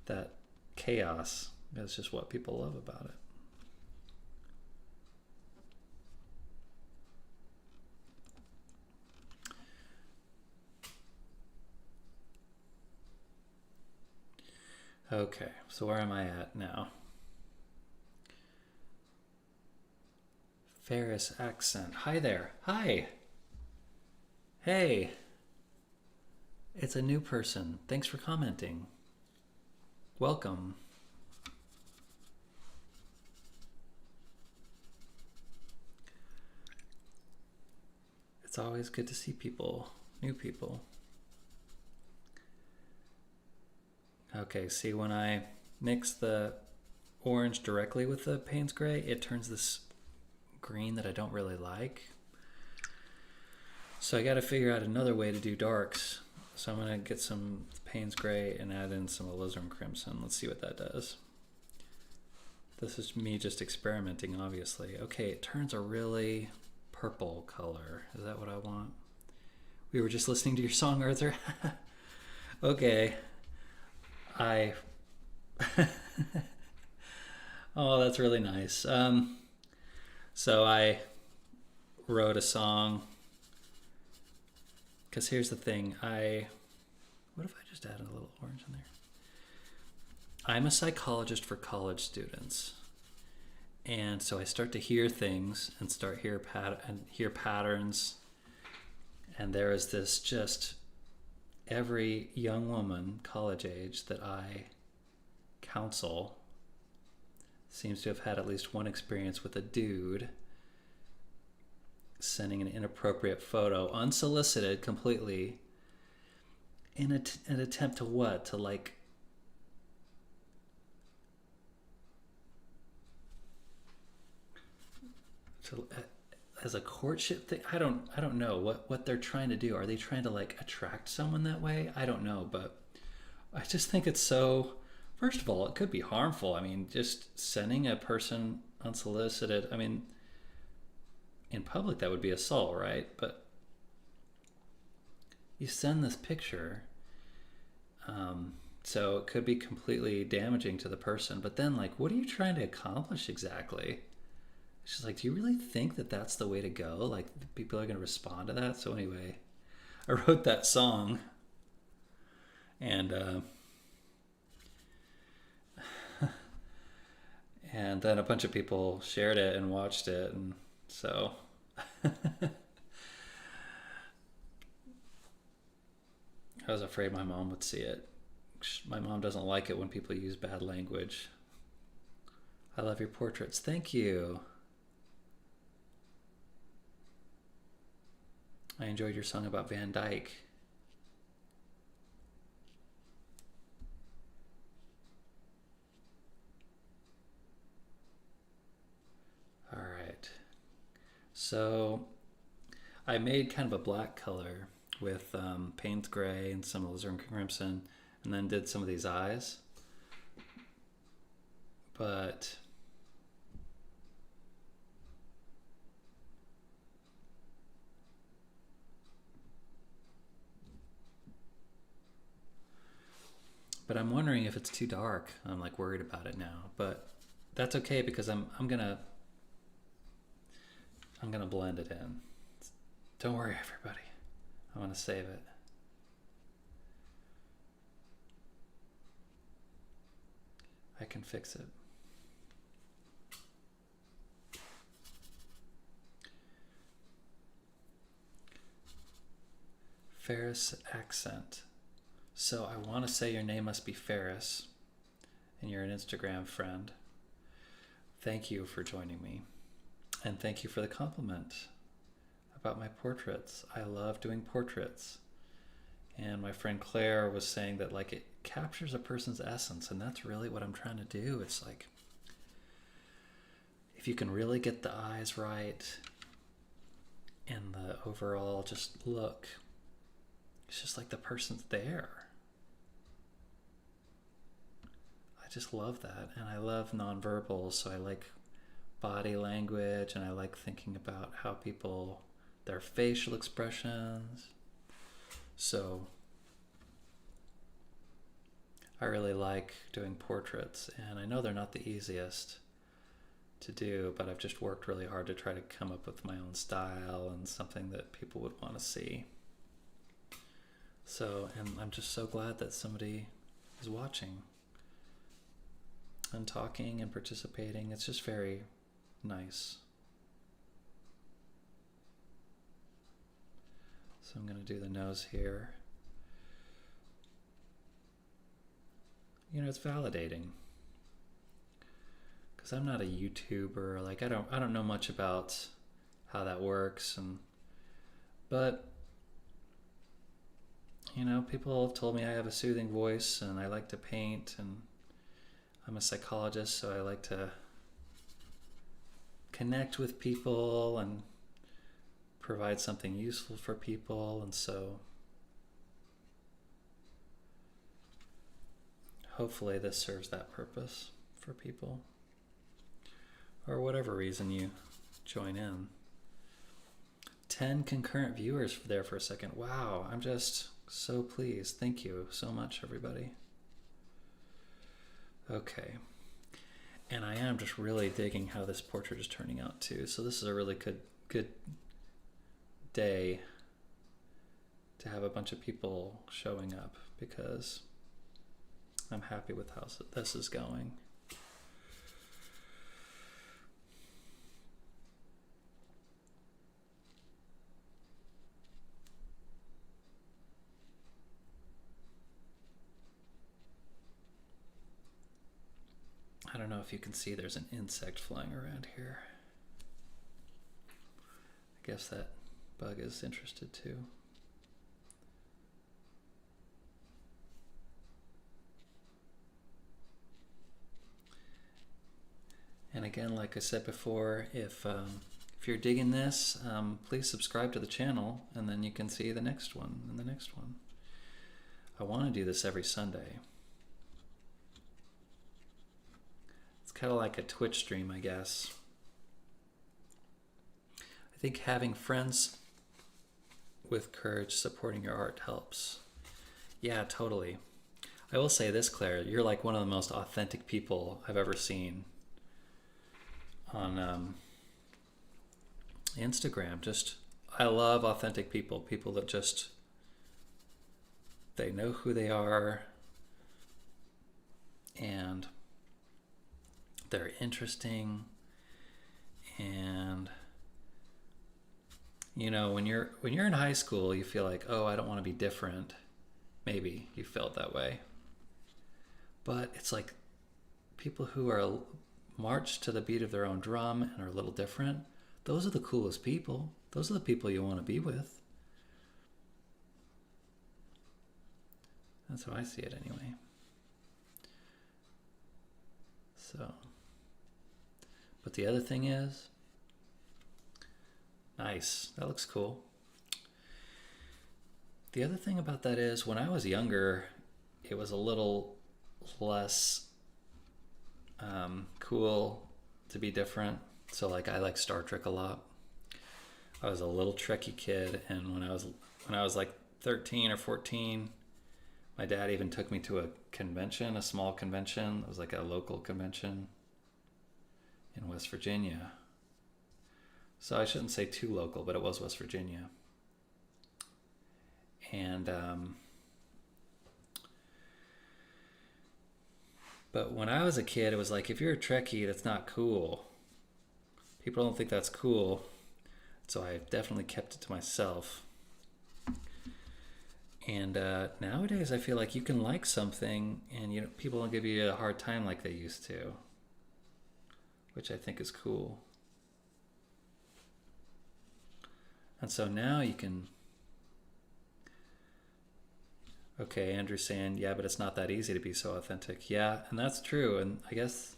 that chaos is just what people love about it. Okay, so where am I at now? Ferris accent. Hi there. Hi. Hey. It's a new person. Thanks for commenting. Welcome. It's always good to see people, new people. Okay, see, when I mix the orange directly with the Payne's Gray, it turns this green that I don't really like. So I got to figure out another way to do darks. So I'm going to get some Payne's Gray and add in some alizarin crimson. Let's see what that does. This is me just experimenting, obviously. Okay, it turns a really purple color. Is that what I want? We were just listening to your song, Arthur. Okay. Oh, that's really nice. So I wrote a song. Because here's the thing. What if I just added a little orange in there? I'm a psychologist for college students. And so I start to hear things and hear patterns. And there is this just every young woman, college age, that I counsel seems to have had at least one experience with a dude sending an inappropriate photo, unsolicited, completely, in an attempt to what? To like as a courtship thing. I don't know what they're trying to do. Are they trying to like attract someone that way? I don't know, but I just think it's so, first of all, it could be harmful. I mean, just sending a person unsolicited, I mean, in public that would be assault, right? But you send this picture, so it could be completely damaging to the person. But then, like, what are you trying to accomplish exactly? It's just like, do you really think that that's the way to go? Like, people are going to respond to that? So anyway, I wrote that song, and and then a bunch of people shared it and watched it, and so I was afraid my mom would see it. My mom doesn't like it when people use bad language. I love your portraits. Thank you. I enjoyed your song about Van Dyke. All right. So I made kind of a black color with Payne's Gray and some alizarin crimson, and then did some of these eyes. But I'm wondering if it's too dark. I'm like worried about it now, but that's okay because I'm gonna blend it in. Don't worry, everybody. I want to save it. I can fix it. Ferris accent. So I want to say your name must be Ferris, and you're an Instagram friend. Thank you for joining me, and thank you for the compliment about my portraits. I love doing portraits, and my friend Claire was saying that like it captures a person's essence, and that's really what I'm trying to do. It's like if you can really get the eyes right and the overall just look, it's just like the person's there. I just love that, and I love nonverbal, so I like body language, and I like thinking about how people, their facial expressions. So I really like doing portraits, and I know they're not the easiest to do, but I've just worked really hard to try to come up with my own style and something that people would want to see. So, and I'm just so glad that somebody is watching and talking and participating. It's just very nice. So I'm going to do the nose here. You know, it's validating because I'm not a YouTuber. Like I don't know much about how that works, but you know, people have told me I have a soothing voice and I like to paint, and I'm a psychologist, so I like to connect with people and provide something useful for people, and so hopefully this serves that purpose for people, or whatever reason you join in. 10 concurrent viewers there for a second. Wow, I'm just so pleased. Thank you so much, everybody. Okay. And I am just really digging how this portrait is turning out too. So this is a really good day to have a bunch of people showing up, because I'm happy with how this is going. I don't know if you can see, there's an insect flying around here. I guess that bug is interested too. And again, like I said before, if you're digging this, please subscribe to the channel, and then you can see the next one and the next one. I want to do this every Sunday. It's kind of like a Twitch stream, I guess. I think having friends with courage supporting your art helps. Yeah, totally. I will say this, Claire, you're like one of the most authentic people I've ever seen on Instagram. Just, I love authentic people that just, they know who they are, and they're interesting. And you know, when you're in high school, you feel like, oh, I don't want to be different. Maybe you felt that way, but it's like people who are march to the beat of their own drum and are a little different. Those are the coolest people. Those are the people you want to be with. That's how I see it anyway. So, but the other thing is, nice, that looks cool. The other thing about that is, when I was younger, it was a little less cool to be different. So like, I like Star Trek a lot. I was a little Trekkie kid, and when I was like 13 or 14, my dad even took me to a convention, a small convention. It was like a local convention in West Virginia. So I shouldn't say too local, but it was West Virginia. And but when I was a kid, it was like, if you're a Trekkie, that's not cool. People don't think that's cool. So I definitely kept it to myself. And nowadays, I feel like you can like something, and people don't give you a hard time like they used to, which I think is cool. And so now you can. Okay, Andrew's saying, yeah, but it's not that easy to be so authentic. Yeah, and that's true. And I guess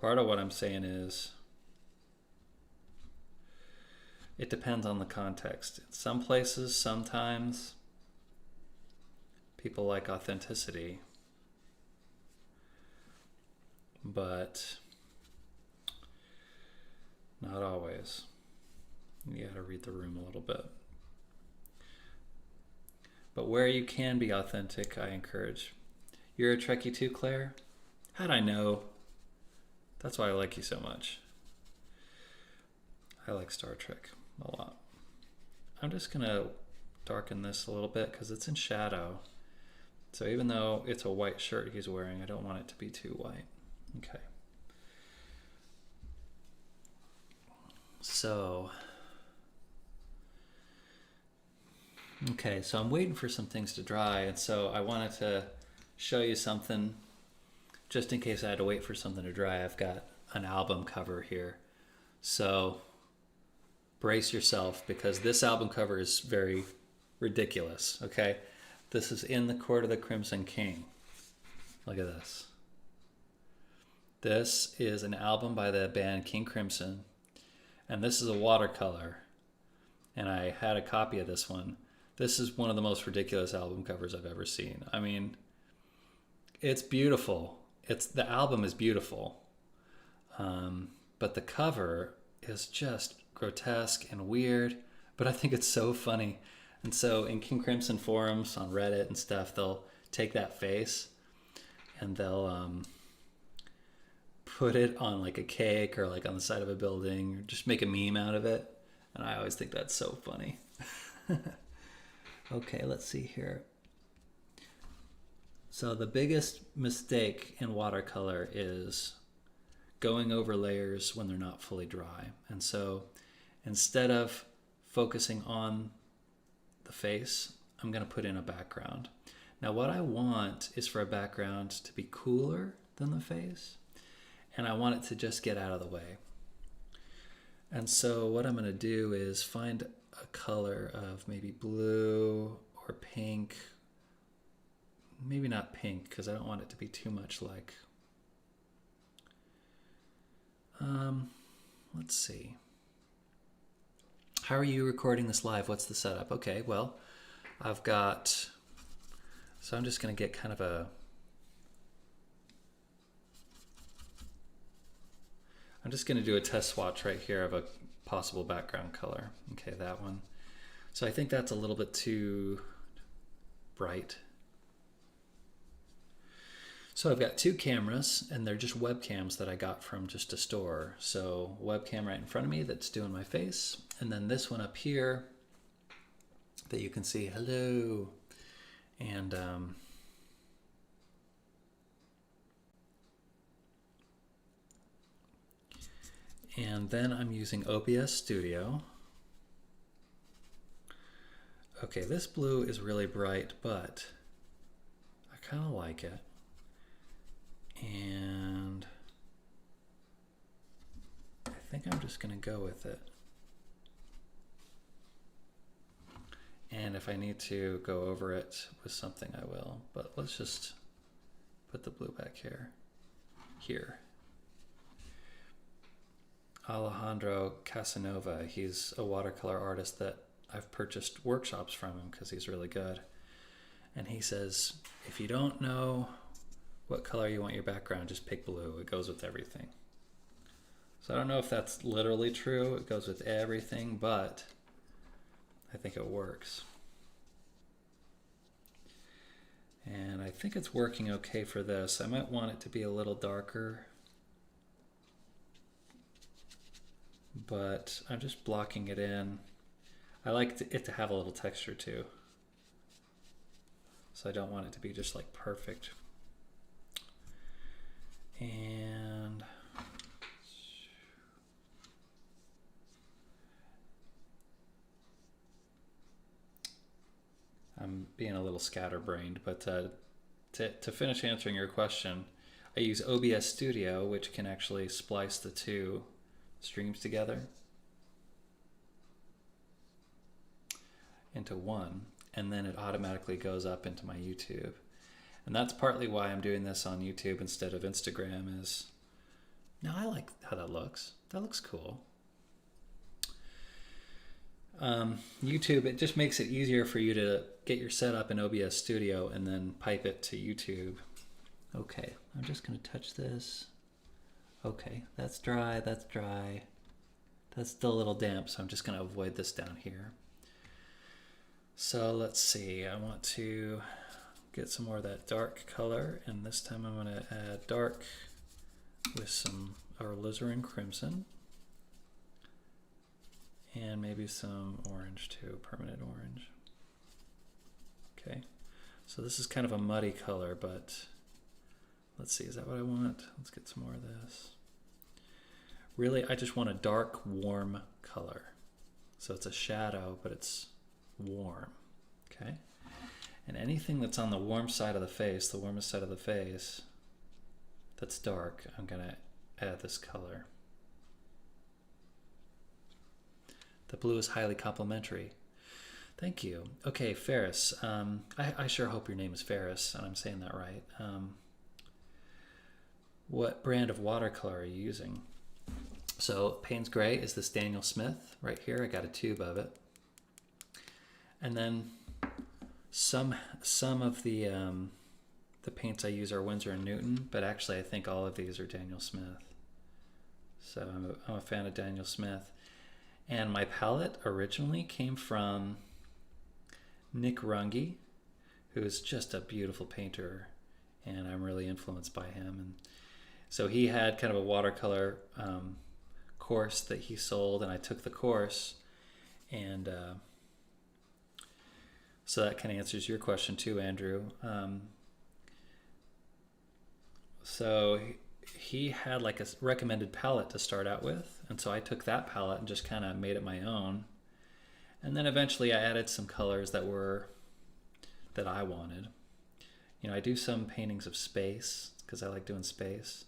part of what I'm saying is, it depends on the context. In some places, sometimes, people like authenticity, but not always. You gotta read the room a little bit. But where you can be authentic, I encourage. You're a Trekkie too, Claire? How'd I know? That's why I like you so much. I like Star Trek a lot. I'm just gonna darken this a little bit because it's in shadow. So even though it's a white shirt he's wearing, I don't want it to be too white. Okay. So I'm waiting for some things to dry, and so I wanted to show you something just in case I had to wait for something to dry. I've got an album cover here. So brace yourself, because this album cover is very ridiculous, okay? This is In the Court of the Crimson King. Look at this. This is an album by the band King Crimson, and this is a watercolor, and I had a copy of this one. This is one of the most ridiculous album covers I've ever seen. I mean, It's beautiful. The album is beautiful, but the cover is just grotesque and weird. But I think it's so funny. And so in King Crimson forums on Reddit and stuff, they'll take that face and they'll put it on like a cake or like on the side of a building, or just make a meme out of it. And I always think that's so funny. Okay, let's see here. So the biggest mistake in watercolor is going over layers when they're not fully dry. And so instead of focusing on the face, I'm going to put in a background. Now what I want is for a background to be cooler than the face, and I want it to just get out of the way. And so what I'm going to do is find a color of maybe blue or pink. Maybe not pink, because I don't want it to be too much like... let's see. How are you recording this live? What's the setup? Okay, well, I've got... So I'm just going to get kind of a... I'm just going to do a test swatch right here of a possible background color. Okay, that one. So I think that's a little bit too bright. So I've got two cameras, and they're just webcams that I got from just a store. So webcam right in front of me that's doing my face, and then this one up here that you can see, hello. And then I'm using OBS Studio. Okay, this blue is really bright, but I kind of like it. And I think I'm just going to go with it. And if I need to go over it with something, I will. But let's just put the blue back here. Alejandro Casanova, he's a watercolor artist that I've purchased workshops from him because he's really good. And he says, if you don't know what color you want your background, just pick blue. It goes with everything. So I don't know if that's literally true. It goes with everything, but I think it works. And I think it's working okay for this. I might want it to be a little darker, but I'm just blocking it in. I like it to have a little texture too. So I don't want it to be just like perfect. And I'm being a little scatterbrained, but to finish answering your question, I use OBS Studio, which can actually splice the two streams together into one, and then it automatically goes up into my YouTube. And that's partly why I'm doing this on YouTube instead of Instagram. Is now I like how that looks. That looks cool. YouTube, it just makes it easier for you to get your setup in OBS Studio and then pipe it to YouTube. Okay, I'm just going to touch this. Okay, that's dry, that's dry. That's still a little damp, so I'm just going to avoid this down here. So let's see, I want to get some more of that dark color, and this time I'm going to add dark with some alizarin crimson. And maybe some orange too, permanent orange. Okay, so this is kind of a muddy color, but let's see, is that what I want? Let's get some more of this. Really, I just want a dark, warm color. So it's a shadow, but it's warm, okay? And anything that's on the warm side of the face, the warmest side of the face, that's dark, I'm gonna add this color. The blue is highly complimentary. Thank you. Okay, Ferris. I sure hope your name is Ferris, and I'm saying that right. What brand of watercolor are you using? So Payne's Gray is this Daniel Smith right here. I got a tube of it. And then some of the the paints I use are Winsor & Newton, but actually I think all of these are Daniel Smith. So I'm a fan of Daniel Smith. And my palette originally came from Nick Runge, who is just a beautiful painter, and I'm really influenced by him. And so he had kind of a watercolor course that he sold, and I took the course. And so that kind of answers your question too, Andrew. So he had like a recommended palette to start out with, and so I took that palette and just kind of made it my own. And then eventually I added some colors that I wanted. You know, I do some paintings of space because I like doing space.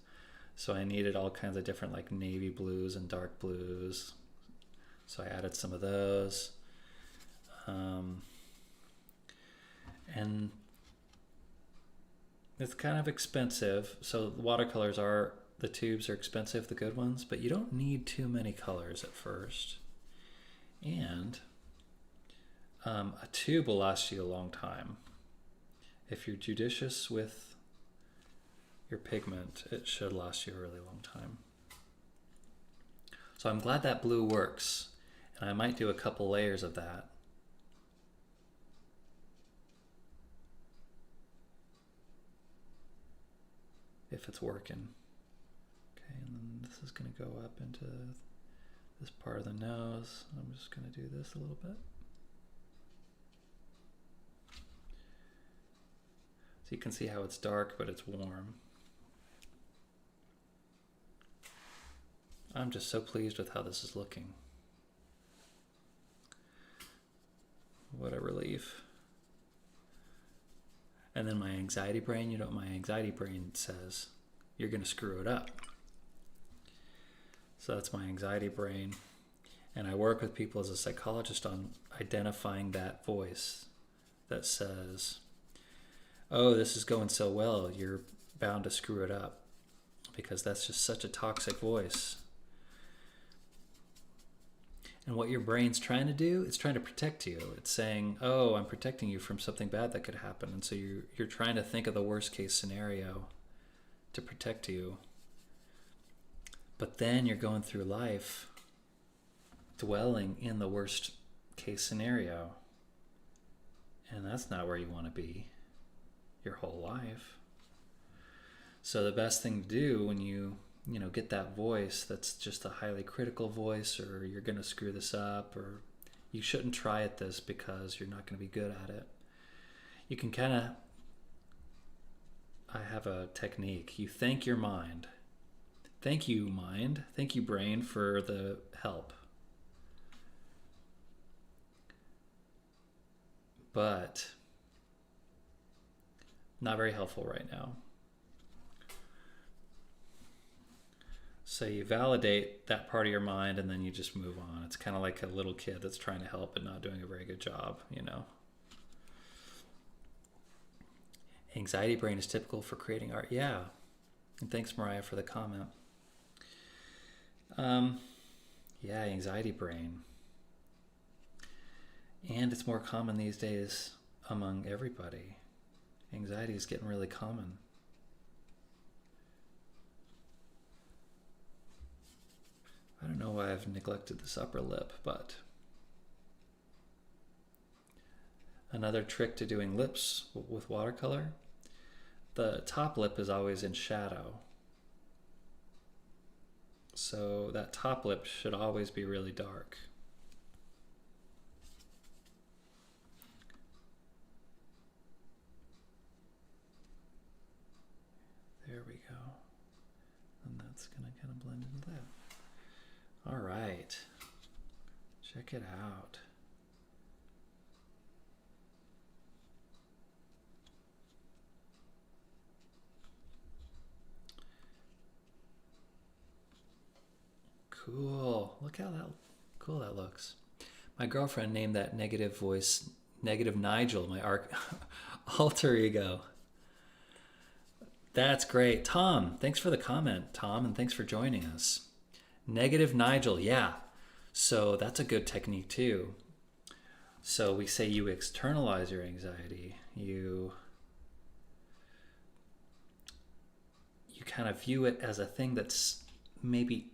So I needed all kinds of different like navy blues and dark blues. So I added some of those. And it's kind of expensive. So the watercolors the tubes are expensive, the good ones, but you don't need too many colors at first. And a tube will last you a long time. If you're judicious with your pigment, it should last you a really long time. So I'm glad that blue works, and I might do a couple layers of that. If it's working. Okay, and then this is going to go up into this part of the nose. I'm just going to do this a little bit. So you can see how it's dark, but it's warm. I'm just so pleased with how this is looking. What a relief. And then my anxiety brain, you know what my anxiety brain says? You're going to screw it up. So that's my anxiety brain. And I work with people as a psychologist on identifying that voice that says, oh, this is going so well, you're bound to screw it up. Because that's just such a toxic voice. And what your brain's trying to do, it's trying to protect you. It's saying, oh, I'm protecting you from something bad that could happen. And so you're trying to think of the worst case scenario to protect you. But then you're going through life dwelling in the worst case scenario. And that's not where you want to be your whole life. So the best thing to do when you get that voice that's just a highly critical voice, or you're going to screw this up, or you shouldn't try at this because you're not going to be good at it. You can I have a technique. You thank your mind. Thank you, mind. Thank you, brain, for the help. But not very helpful right now. So you validate that part of your mind, and then you just move on. It's kind of like a little kid that's trying to help but not doing a very good job, you know. Anxiety brain is typical for creating art. Yeah. And thanks, Mariah, for the comment. Yeah, anxiety brain. And it's more common these days among everybody. Anxiety is getting really common. I don't know why I've neglected this upper lip, but another trick to doing lips with watercolor, the top lip is always in shadow. So that top lip should always be really dark. There we go. And that's going to kind of blend into that. All right, check it out. Cool. Look how cool that looks. My girlfriend named that negative voice Negative Nigel, my alter ego. That's great. Tom, thanks for the comment, Tom, and thanks for joining us. Negative Nigel, yeah. So that's a good technique too. So we say you externalize your anxiety. You you kind of view it as a thing that's maybe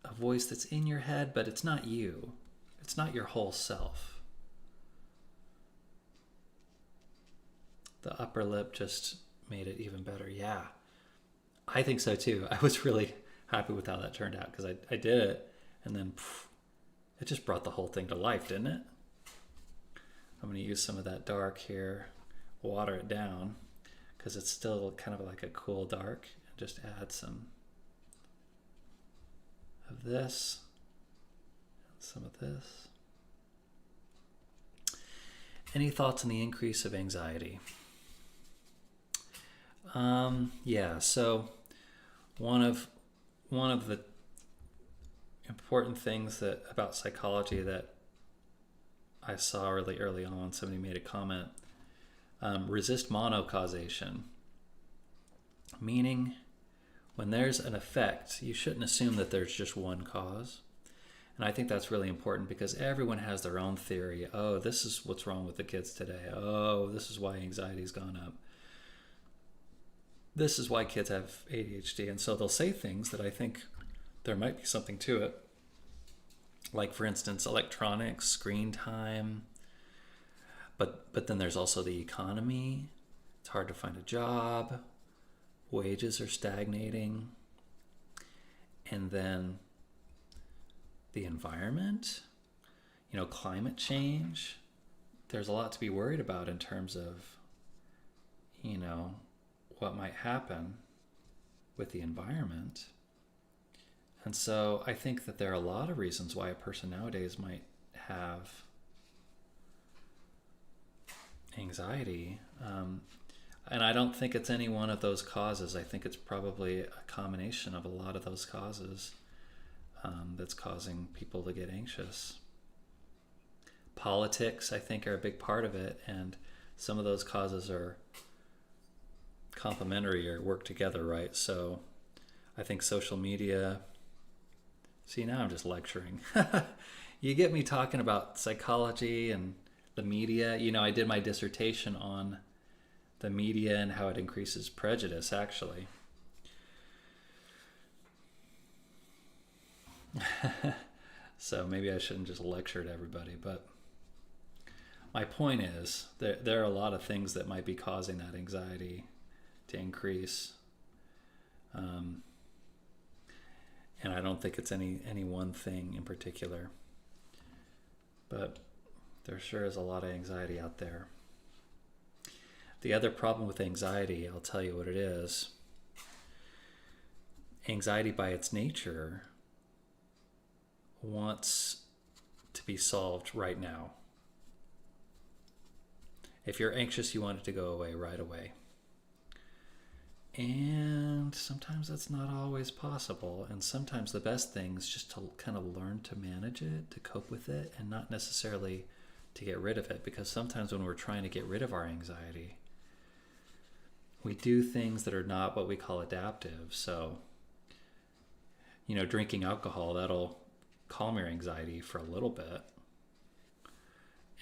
a voice that's in your head, but it's not you. It's not your whole self. The upper lip just made it even better. Yeah, I think so too. I was really happy with how that turned out because I did it, and then it just brought the whole thing to life, didn't it? I'm going to use some of that dark here, water it down, because it's still kind of like a cool dark, and just add some of this, and some of this. Any thoughts on the increase of anxiety? Yeah, so one of the important things that about psychology that I saw really early on, somebody made a comment, resist monocausation, meaning when there's an effect, you shouldn't assume that there's just one cause. And I think that's really important because everyone has their own theory. Oh, this is what's wrong with the kids today. Oh, this is why anxiety's gone up. This is why kids have ADHD. And so they'll say things that I think there might be something to it. Like, for instance, electronics, screen time. But then there's also the economy. It's hard to find a job. Wages are stagnating. And then the environment, climate change. There's a lot to be worried about in terms of, what might happen with the environment. And so I think that there are a lot of reasons why a person nowadays might have anxiety. And I don't think it's any one of those causes. I think it's probably a combination of a lot of those causes that's causing people to get anxious. Politics, I think, are a big part of it. And some of those causes are complementary or work together, right? So I think social media... See, now I'm just lecturing. You get me talking about psychology and the media. I did my dissertation on the media and how it increases prejudice, actually. So maybe I shouldn't just lecture to everybody, but my point is there are a lot of things that might be causing that anxiety to increase. And I don't think it's any one thing in particular. But there sure is a lot of anxiety out there. The other problem with anxiety, I'll tell you what it is. Anxiety by its nature wants to be solved right now. If you're anxious, you want it to go away right away. And sometimes that's not always possible. And sometimes the best thing is just to kind of learn to manage it, to cope with it, and not necessarily to get rid of it. Because sometimes when we're trying to get rid of our anxiety, we do things that are not what we call adaptive. So, drinking alcohol, that'll calm your anxiety for a little bit.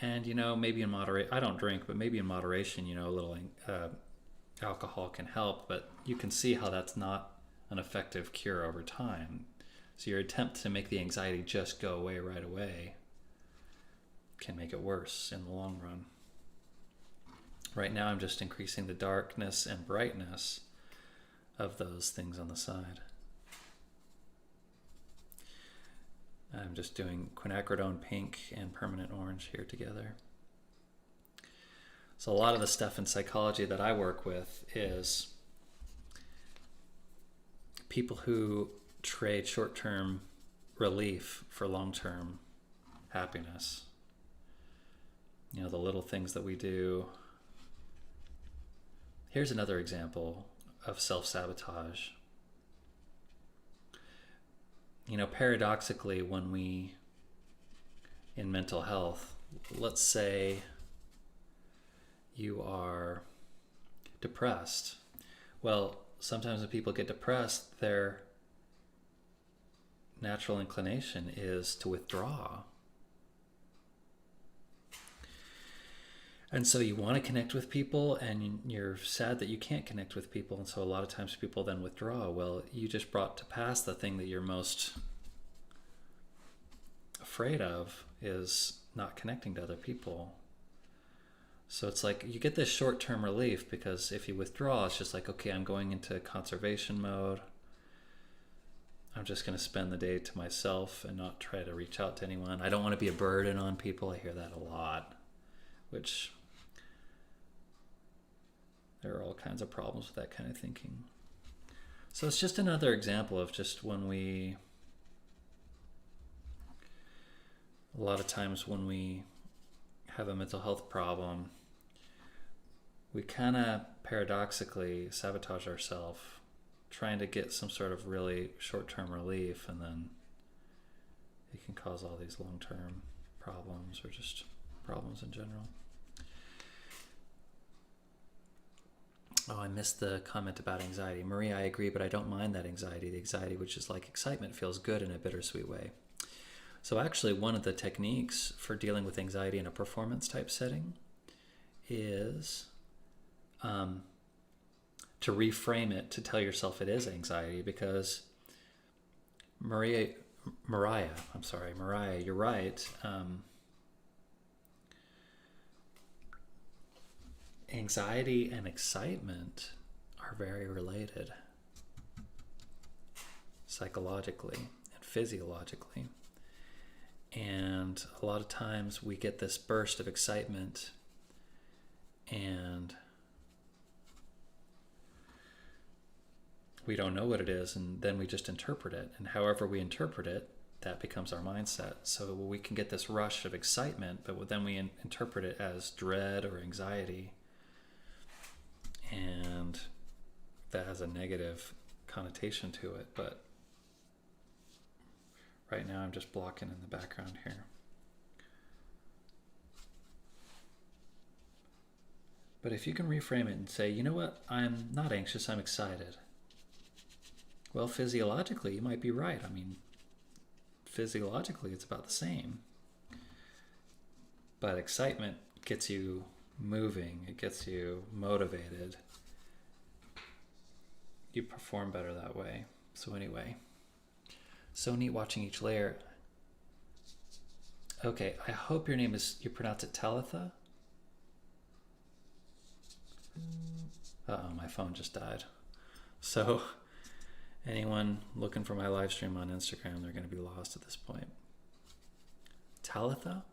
And, maybe in moderation, I don't drink, but maybe in moderation, a little alcohol can help, but you can see how that's not an effective cure over time. So your attempt to make the anxiety just go away right away can make it worse in the long run. Right now I'm just increasing the darkness and brightness of those things on the side. I'm just doing quinacridone pink and permanent orange here together. So a lot of the stuff in psychology that I work with is people who trade short-term relief for long-term happiness. The little things that we do. Here's another example of self-sabotage. Paradoxically, when we, in mental health, let's say you are depressed. Well, sometimes when people get depressed, their natural inclination is to withdraw. And so you want to connect with people, and you're sad that you can't connect with people. And so a lot of times people then withdraw. Well, you just brought to pass the thing that you're most afraid of, is not connecting to other people. So it's like you get this short-term relief, because if you withdraw, it's just like, okay, I'm going into conservation mode. I'm just going to spend the day to myself and not try to reach out to anyone. I don't want to be a burden on people. I hear that a lot, which there are all kinds of problems with that kind of thinking. So it's just another example of just when a lot of times when we have a mental health problem, we kind of paradoxically sabotage ourselves trying to get some sort of really short-term relief, and then it can cause all these long-term problems, or just problems in general. Oh, I missed the comment about anxiety. Maria, I agree, but I don't mind that anxiety. The anxiety, which is like excitement, feels good in a bittersweet way. So actually, one of the techniques for dealing with anxiety in a performance type setting is to reframe it, to tell yourself it is anxiety, because Mariah, you're right. Anxiety and excitement are very related psychologically and physiologically. And a lot of times we get this burst of excitement, and we don't know what it is, and then we just interpret it. And however we interpret it, that becomes our mindset. So we can get this rush of excitement, but then we interpret it as dread or anxiety. And that has a negative connotation to it. But right now I'm just blocking in the background here. But if you can reframe it and say, you know what, I'm not anxious, I'm excited. Well, physiologically, you might be right. I mean, physiologically, it's about the same. But excitement gets you moving, it gets you motivated. You perform better that way. So anyway, so neat watching each layer. Okay, I hope your name is, you pronounce it Talitha? Uh-oh, my phone just died. So anyone looking for my live stream on Instagram, they're going to be lost at this point. Talitha?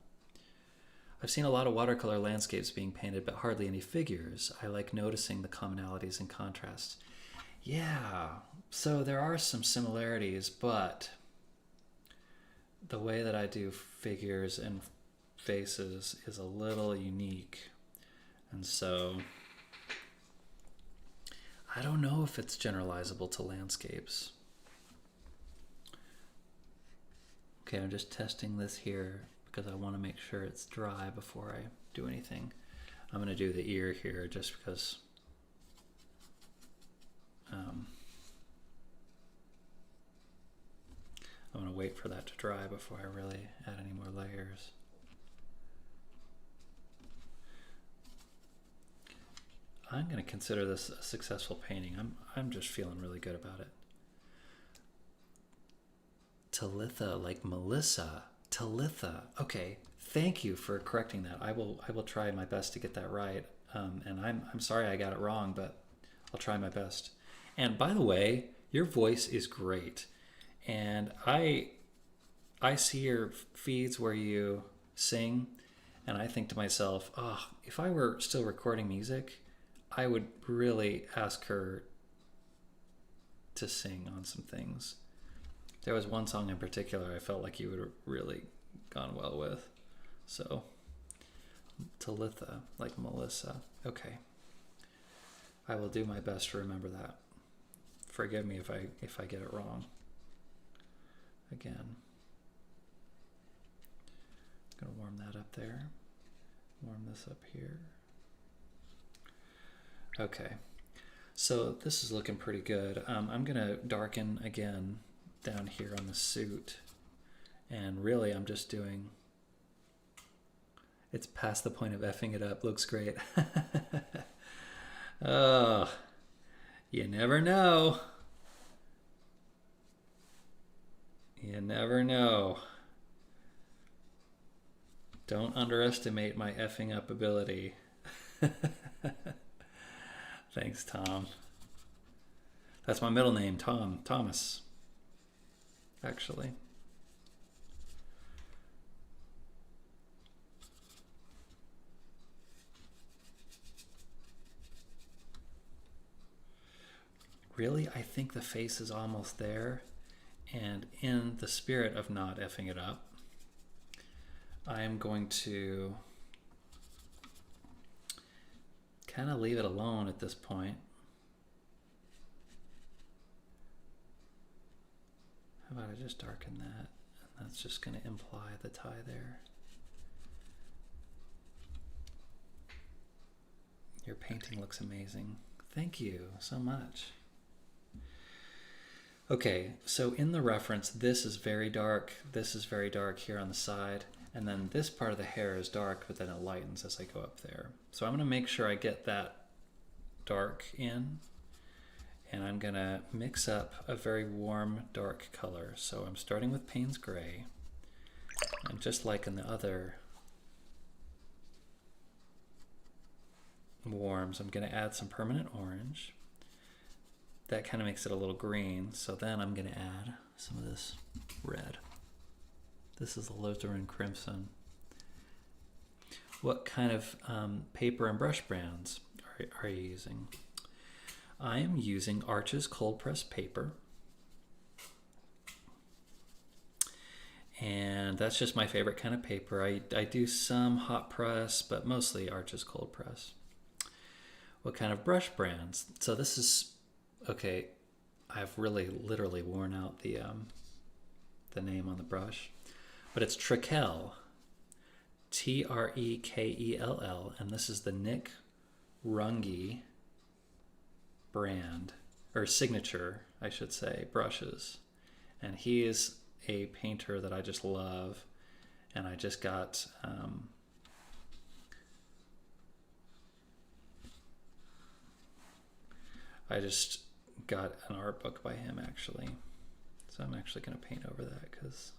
I've seen a lot of watercolor landscapes being painted, but hardly any figures. I like noticing the commonalities and contrasts. Yeah, so there are some similarities, but the way that I do figures and faces is a little unique. And so I don't know if it's generalizable to landscapes. Okay, I'm just testing this here because I want to make sure it's dry before I do anything. I'm going to do the ear here just because I'm going to wait for that to dry before I really add any more layers. I'm going to consider this a successful painting. I'm just feeling really good about it. Talitha, like Melissa. Talitha. Okay, thank you for correcting that. I will try my best to get that right. And I'm sorry I got it wrong, but I'll try my best. And by the way, your voice is great. And I see your feeds where you sing, and I think to myself, oh, if I were still recording music, I would really ask her to sing on some things. There was one song in particular I felt like you would have really gone well with. So, Talitha, like Melissa. Okay. I will do my best to remember that. Forgive me if I get it wrong. Again. I'm going to warm that up there. Warm this up here. Okay. So this is looking pretty good. I'm going to darken again down here on the suit. And really I'm just doing... It's past the point of effing it up. Looks great. Oh, you never know. You never know. Don't underestimate my effing up ability. Thanks, Tom. That's my middle name, Tom. Thomas, actually. Really, I think the face is almost there. And in the spirit of not effing it up, I am going to kind of leave it alone at this point. How about I just darken that? And that's just going to imply the tie there. Your painting looks amazing. Thank you so much. Okay, so in the reference, this is very dark. This is very dark here on the side. And then this part of the hair is dark, but then it lightens as I go up there. So I'm going to make sure I get that dark in. And I'm going to mix up a very warm, dark color. So I'm starting with Payne's Gray. And just like in the other warms, I'm going to add some permanent orange. That kind of makes it a little green. So then I'm going to add some of this red. This is alizarin crimson. What kind of paper and brush brands are you using? I am using Arches cold pressed paper. And that's just my favorite kind of paper. I do some hot press, but mostly Arches cold press. What kind of brush brands? So this is, okay, I've really literally worn out the name on the brush. But it's Trekell, T-R-E-K-E-L-L, and this is the Nick Runge brand, or signature, I should say, brushes. And he is a painter that I just love, and I just got an art book by him, actually. So I'm actually going to paint over that because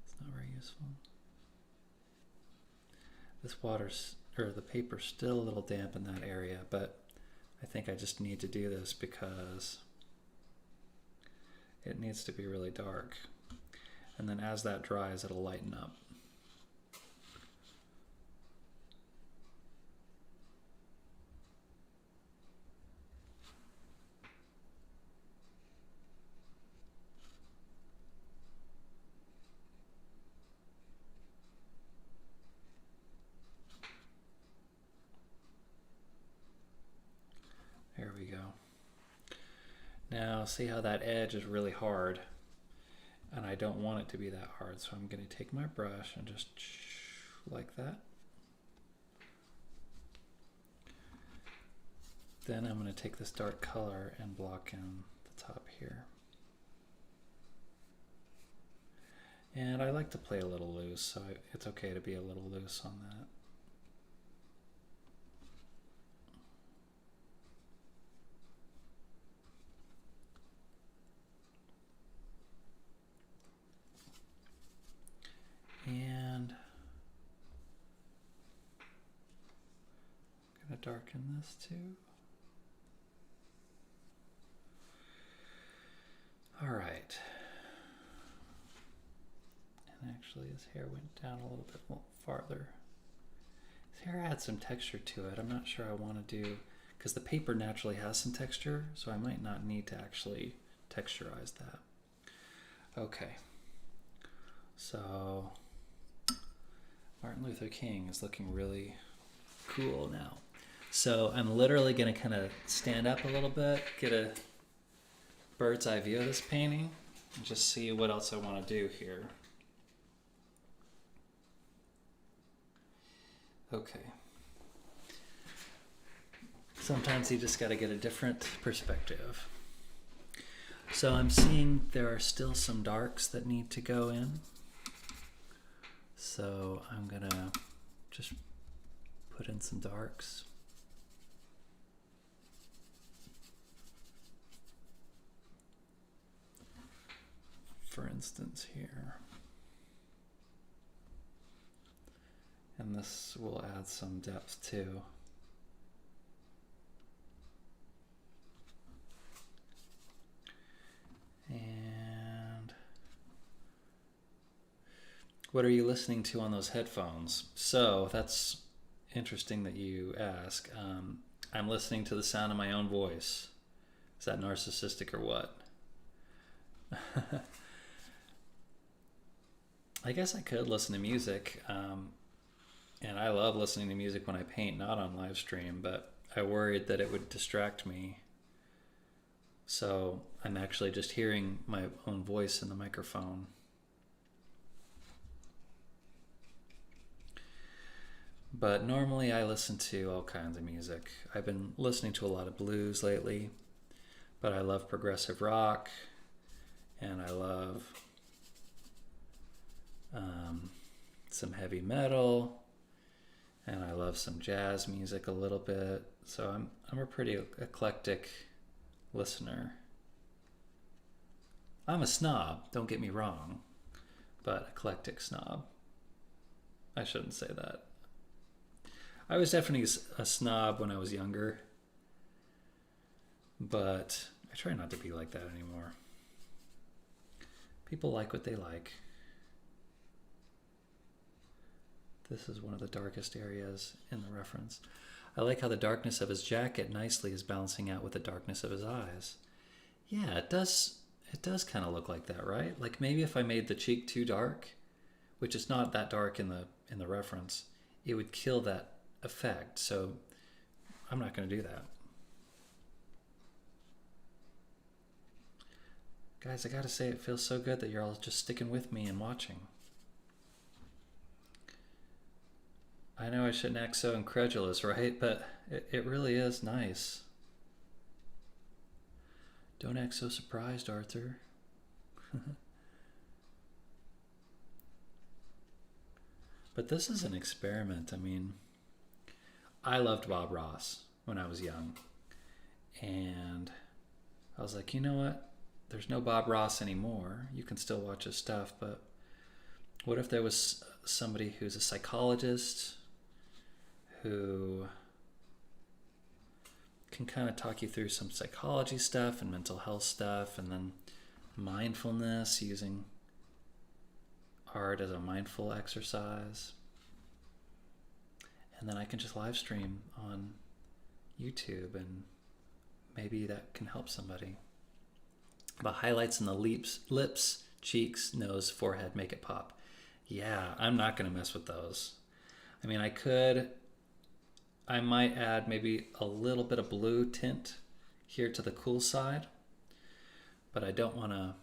it's not very useful. This the paper's still a little damp in that area, but I think I just need to do this because it needs to be really dark. And then as that dries, it'll lighten up. There we go. Now see how that edge is really hard, and I don't want it to be that hard, so I'm going to take my brush and just like that. Then I'm going to take this dark color and block in the top here. And I like to play a little loose, so it's okay to be a little loose on that. And I'm going to darken this too. All right. And actually his hair went down a little bit farther. His hair had some texture to it. I'm not sure I want to do, because the paper naturally has some texture, so I might not need to actually texturize that. Okay. So Martin Luther King is looking really cool now. So I'm literally going to kind of stand up a little bit, get a bird's eye view of this painting, and just see what else I want to do here. Okay. Sometimes you just got to get a different perspective. So I'm seeing there are still some darks that need to go in. So I'm gonna just put in some darks. For instance here. And this will add some depth too. And what are you listening to on those headphones? So that's interesting that you ask. I'm listening to the sound of my own voice. Is that narcissistic or what? I guess I could listen to music. And I love listening to music when I paint, not on live stream, but I worried that it would distract me. So I'm actually just hearing my own voice in the microphone. But normally I listen to all kinds of music. I've been listening to a lot of blues lately, but I love progressive rock, and I love some heavy metal, and I love some jazz music a little bit. So I'm a pretty eclectic listener. I'm a snob, don't get me wrong, but eclectic snob. I shouldn't say that. I was definitely a snob when I was younger, but I try not to be like that anymore. People like what they like. This is one of the darkest areas in the reference. I like how the darkness of his jacket nicely is balancing out with the darkness of his eyes. Yeah, it does kind of look like that, right? Like maybe if I made the cheek too dark, which is not that dark in the reference, it would kill that effect. So I'm not going to do that. Guys, I gotta say, it feels so good that you're all just sticking with me and watching. I know I shouldn't act so incredulous, right? But it really is nice. Don't act so surprised, Arthur. But this is an experiment. I mean, I loved Bob Ross when I was young. And I was like, you know what? There's no Bob Ross anymore. You can still watch his stuff, but what if there was somebody who's a psychologist who can kind of talk you through some psychology stuff and mental health stuff, and then mindfulness, using art as a mindful exercise. And then I can just live stream on YouTube, and maybe that can help somebody. But highlights in the lips, cheeks, nose, forehead, make it pop. Yeah, I'm not going to mess with those. I mean, I might add maybe a little bit of blue tint here to the cool side, but I don't want to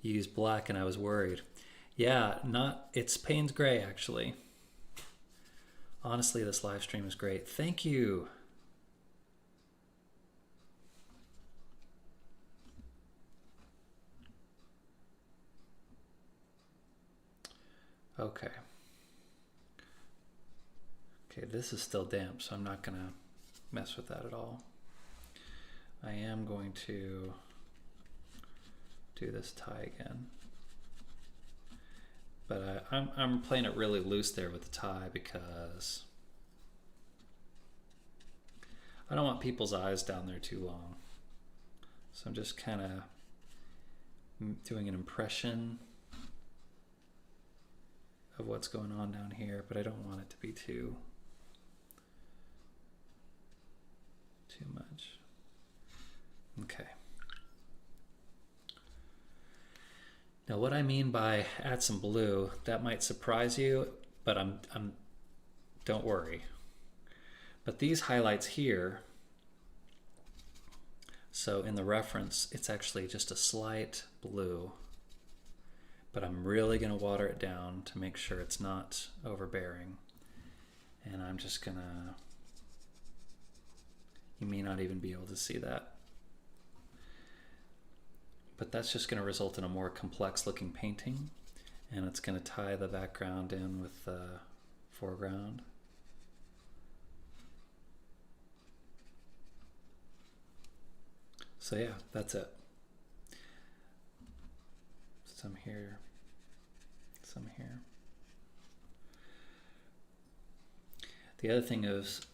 use black, and I was worried. Yeah, it's Payne's Gray, actually. Honestly, this live stream is great. Thank you. Okay, this is still damp, so I'm not going to mess with that at all. I am going to do this tie again. But I'm playing it really loose there with the tie because I don't want people's eyes down there too long. So I'm just kind of doing an impression of what's going on down here, but I don't want it to be too much. Okay. Now what I mean by add some blue, that might surprise you, but don't worry. But these highlights here, so in the reference, it's actually just a slight blue, but I'm really going to water it down to make sure it's not overbearing. And I'm just going to, you may not even be able to see that. But that's just going to result in a more complex looking painting, and it's going to tie the background in with the foreground. So yeah, that's it. Some here, some here. The other thing is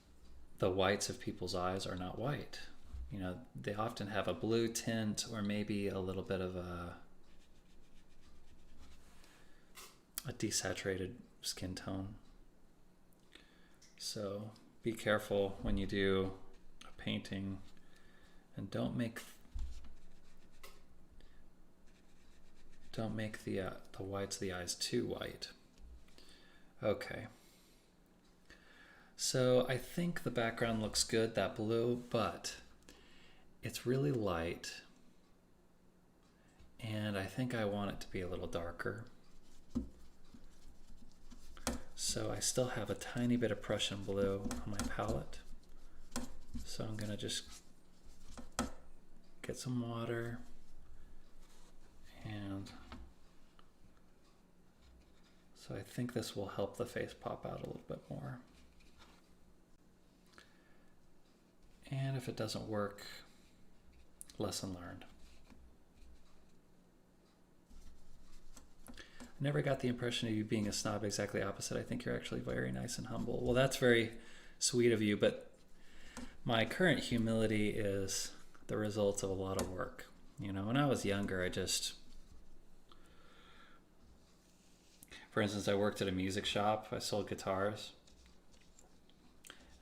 the whites of people's eyes are not white. You know, they often have a blue tint or maybe a little bit of a desaturated skin tone. So be careful when you do a painting, and don't make the whites of the eyes too white. Okay. So I think the background looks good, that blue, but it's really light. And I think I want it to be a little darker. So I still have a tiny bit of Prussian blue on my palette. So I'm gonna just get some water and so I think this will help the face pop out a little bit more. And if it doesn't work, lesson learned. I never got the impression of you being a snob, exactly opposite. I think you're actually very nice and humble. Well, that's very sweet of you, but my current humility is the result of a lot of work. You know, when I was younger, for instance, I worked at a music shop. I sold guitars.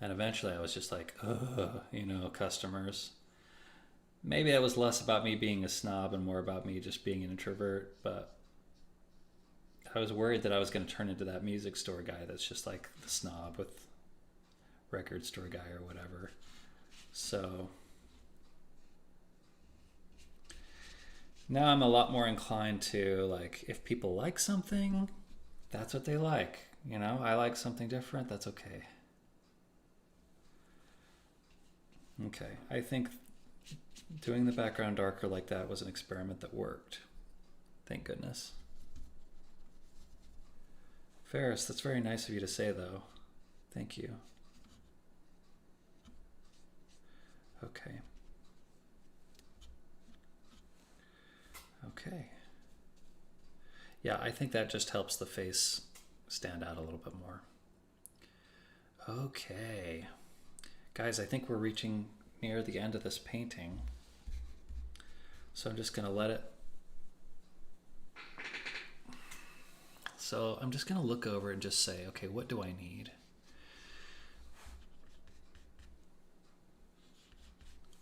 And eventually I was just like, you know, customers. Maybe that was less about me being a snob and more about me just being an introvert, but I was worried that I was going to turn into that music store guy that's just like the snob with record store guy or whatever. So now I'm a lot more inclined to, like, if people like something, that's what they like. You know, I like something different, that's okay. Okay, I think doing the background darker like that was an experiment that worked. Thank goodness. Ferris, that's very nice of you to say, though. Thank you. Okay. Okay. Yeah, I think that just helps the face stand out a little bit more. Okay. Guys, I think we're reaching near the end of this painting. So I'm just going to let it... So I'm just going to look over and just say, okay, what do I need?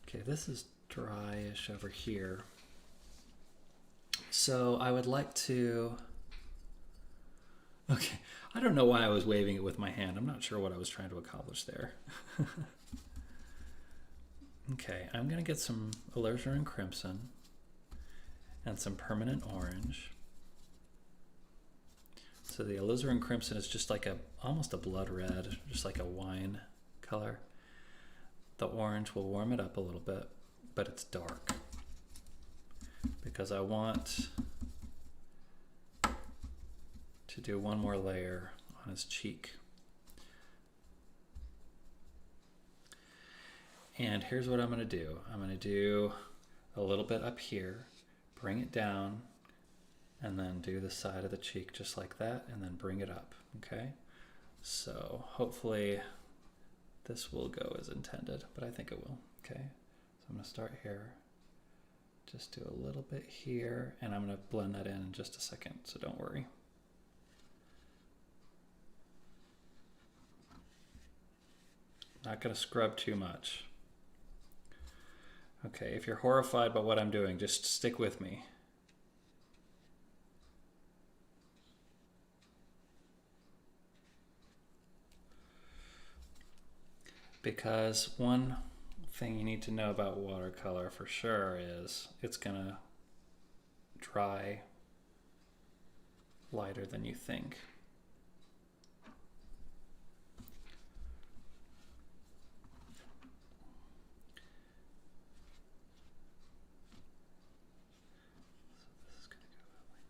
Okay, this is dryish over here. So I would like to... Okay, I don't know why I was waving it with my hand. I'm not sure what I was trying to accomplish there. Okay, I'm going to get some alizarin crimson and some permanent orange. So the alizarin crimson is just like almost a blood red, just like a wine color. The orange will warm it up a little bit, but it's dark because I want to do one more layer on his cheek. And here's what I'm going to do. I'm going to do a little bit up here, bring it down, and then do the side of the cheek just like that, and then bring it up, okay? So hopefully this will go as intended, but I think it will, okay? So I'm going to start here, just do a little bit here, and I'm going to blend that in just a second, so don't worry. Not going to scrub too much. Okay, if you're horrified by what I'm doing, just stick with me. Because one thing you need to know about watercolor for sure is it's gonna dry lighter than you think. So this is gonna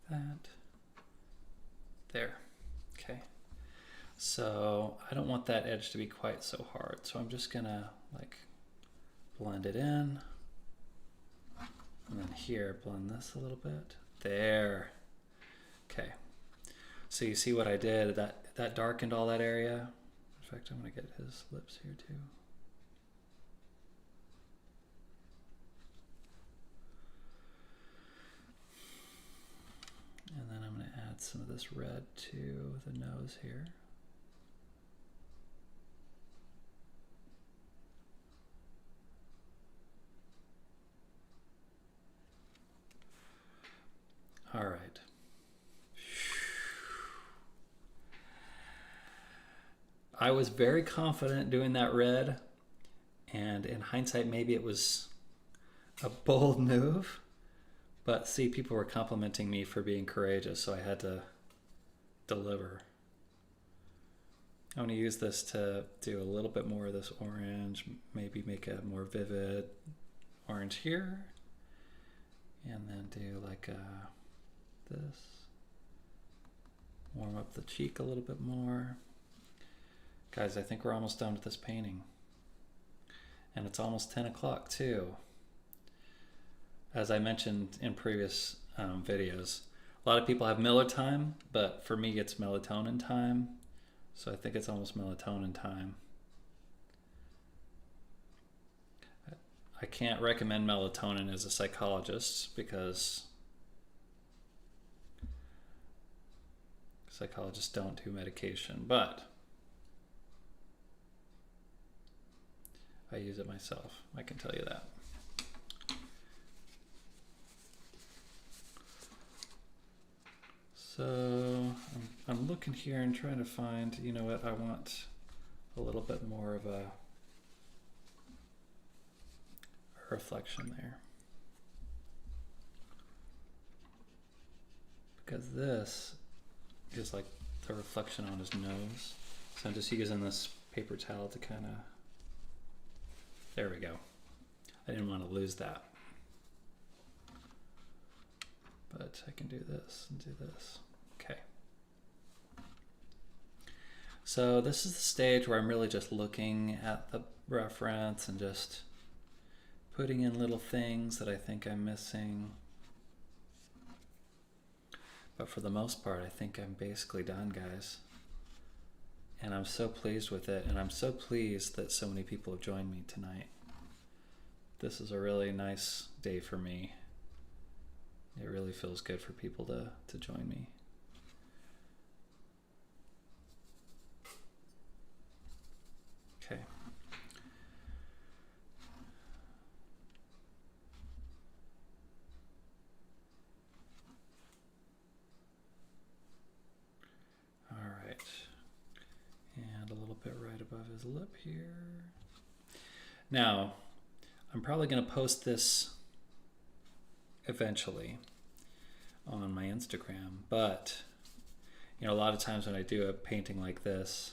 go like that. There, okay. So So I don't want that edge to be quite so hard. So I'm just gonna like blend it in. And then here, blend this a little bit. There. Okay. So you see what I did? That darkened all that area. In fact, I'm gonna get his lips here too. And then I'm gonna add some of this red to the nose here. All right. I was very confident doing that red, and in hindsight, maybe it was a bold move, but see, people were complimenting me for being courageous, so I had to deliver. I'm going to use this to do a little bit more of this orange, maybe make a more vivid orange here, and then do like this. Warm up the cheek a little bit more. Guys, I think we're almost done with this painting. And it's almost 10 o'clock too. As I mentioned in previous videos, a lot of people have Miller time, but for me it's melatonin time. So I think it's almost melatonin time. I can't recommend melatonin as a psychologist because psychologists don't do medication, but I use it myself, I can tell you that. So I'm looking here and trying to find, you know what, I want a little bit more of a reflection there. Because this is like the reflection on his nose. So I'm just using this paper towel to kind of, there we go. I didn't want to lose that. But I can do this and do this. Okay. So this is the stage where I'm really just looking at the reference and just putting in little things that I think I'm missing. But for the most part, I think I'm basically done, guys. And I'm so pleased with it, and I'm so pleased that so many people have joined me tonight. This is a really nice day for me. It really feels good for people to join me. Okay. All right. And a little bit right above his lip here. Now, I'm probably going to post this eventually on my Instagram, but you know, a lot of times when I do a painting like this,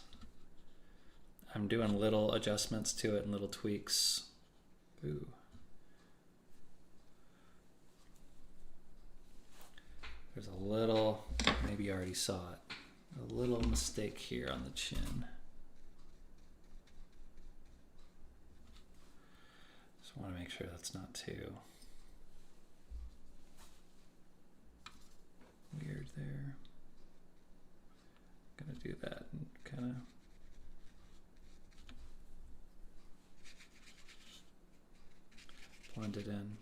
I'm doing little adjustments to it and little tweaks. Ooh. There's a little, maybe you already saw it, a little mistake here on the chin. Just want to make sure that's not too weird there. I'm gonna do that and kind of blend it in.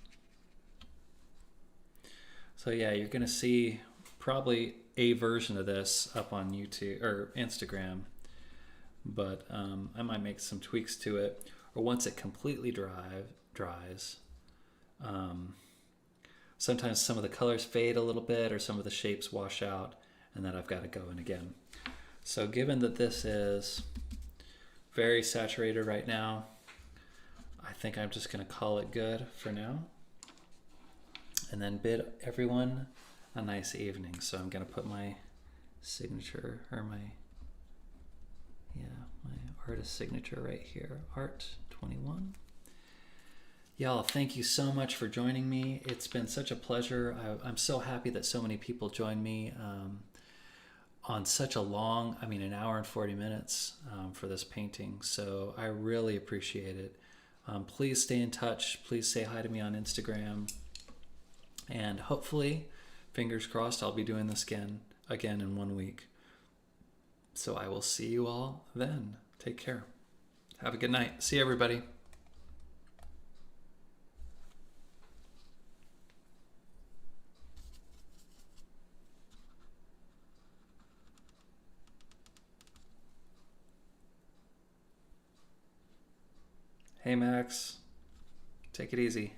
So yeah, you're gonna see probably a version of this up on YouTube or Instagram, but I might make some tweaks to it, or once it completely dries. Sometimes some of the colors fade a little bit, or some of the shapes wash out, and then I've got to go in again. So given that this is very saturated right now, I think I'm just going to call it good for now, and then bid everyone a nice evening. So I'm going to put my signature, or my artist signature right here, Art 21. Y'all, thank you so much for joining me. It's been such a pleasure. I'm so happy that so many people joined me. on such a long, I mean, an hour and 40 minutes for this painting. So I really appreciate it. Please stay in touch. Please say hi to me on Instagram. And hopefully, fingers crossed, I'll be doing this again in 1 week. So I will see you all then. Take care. Have a good night. See you, everybody. Hey, Max. Take it easy.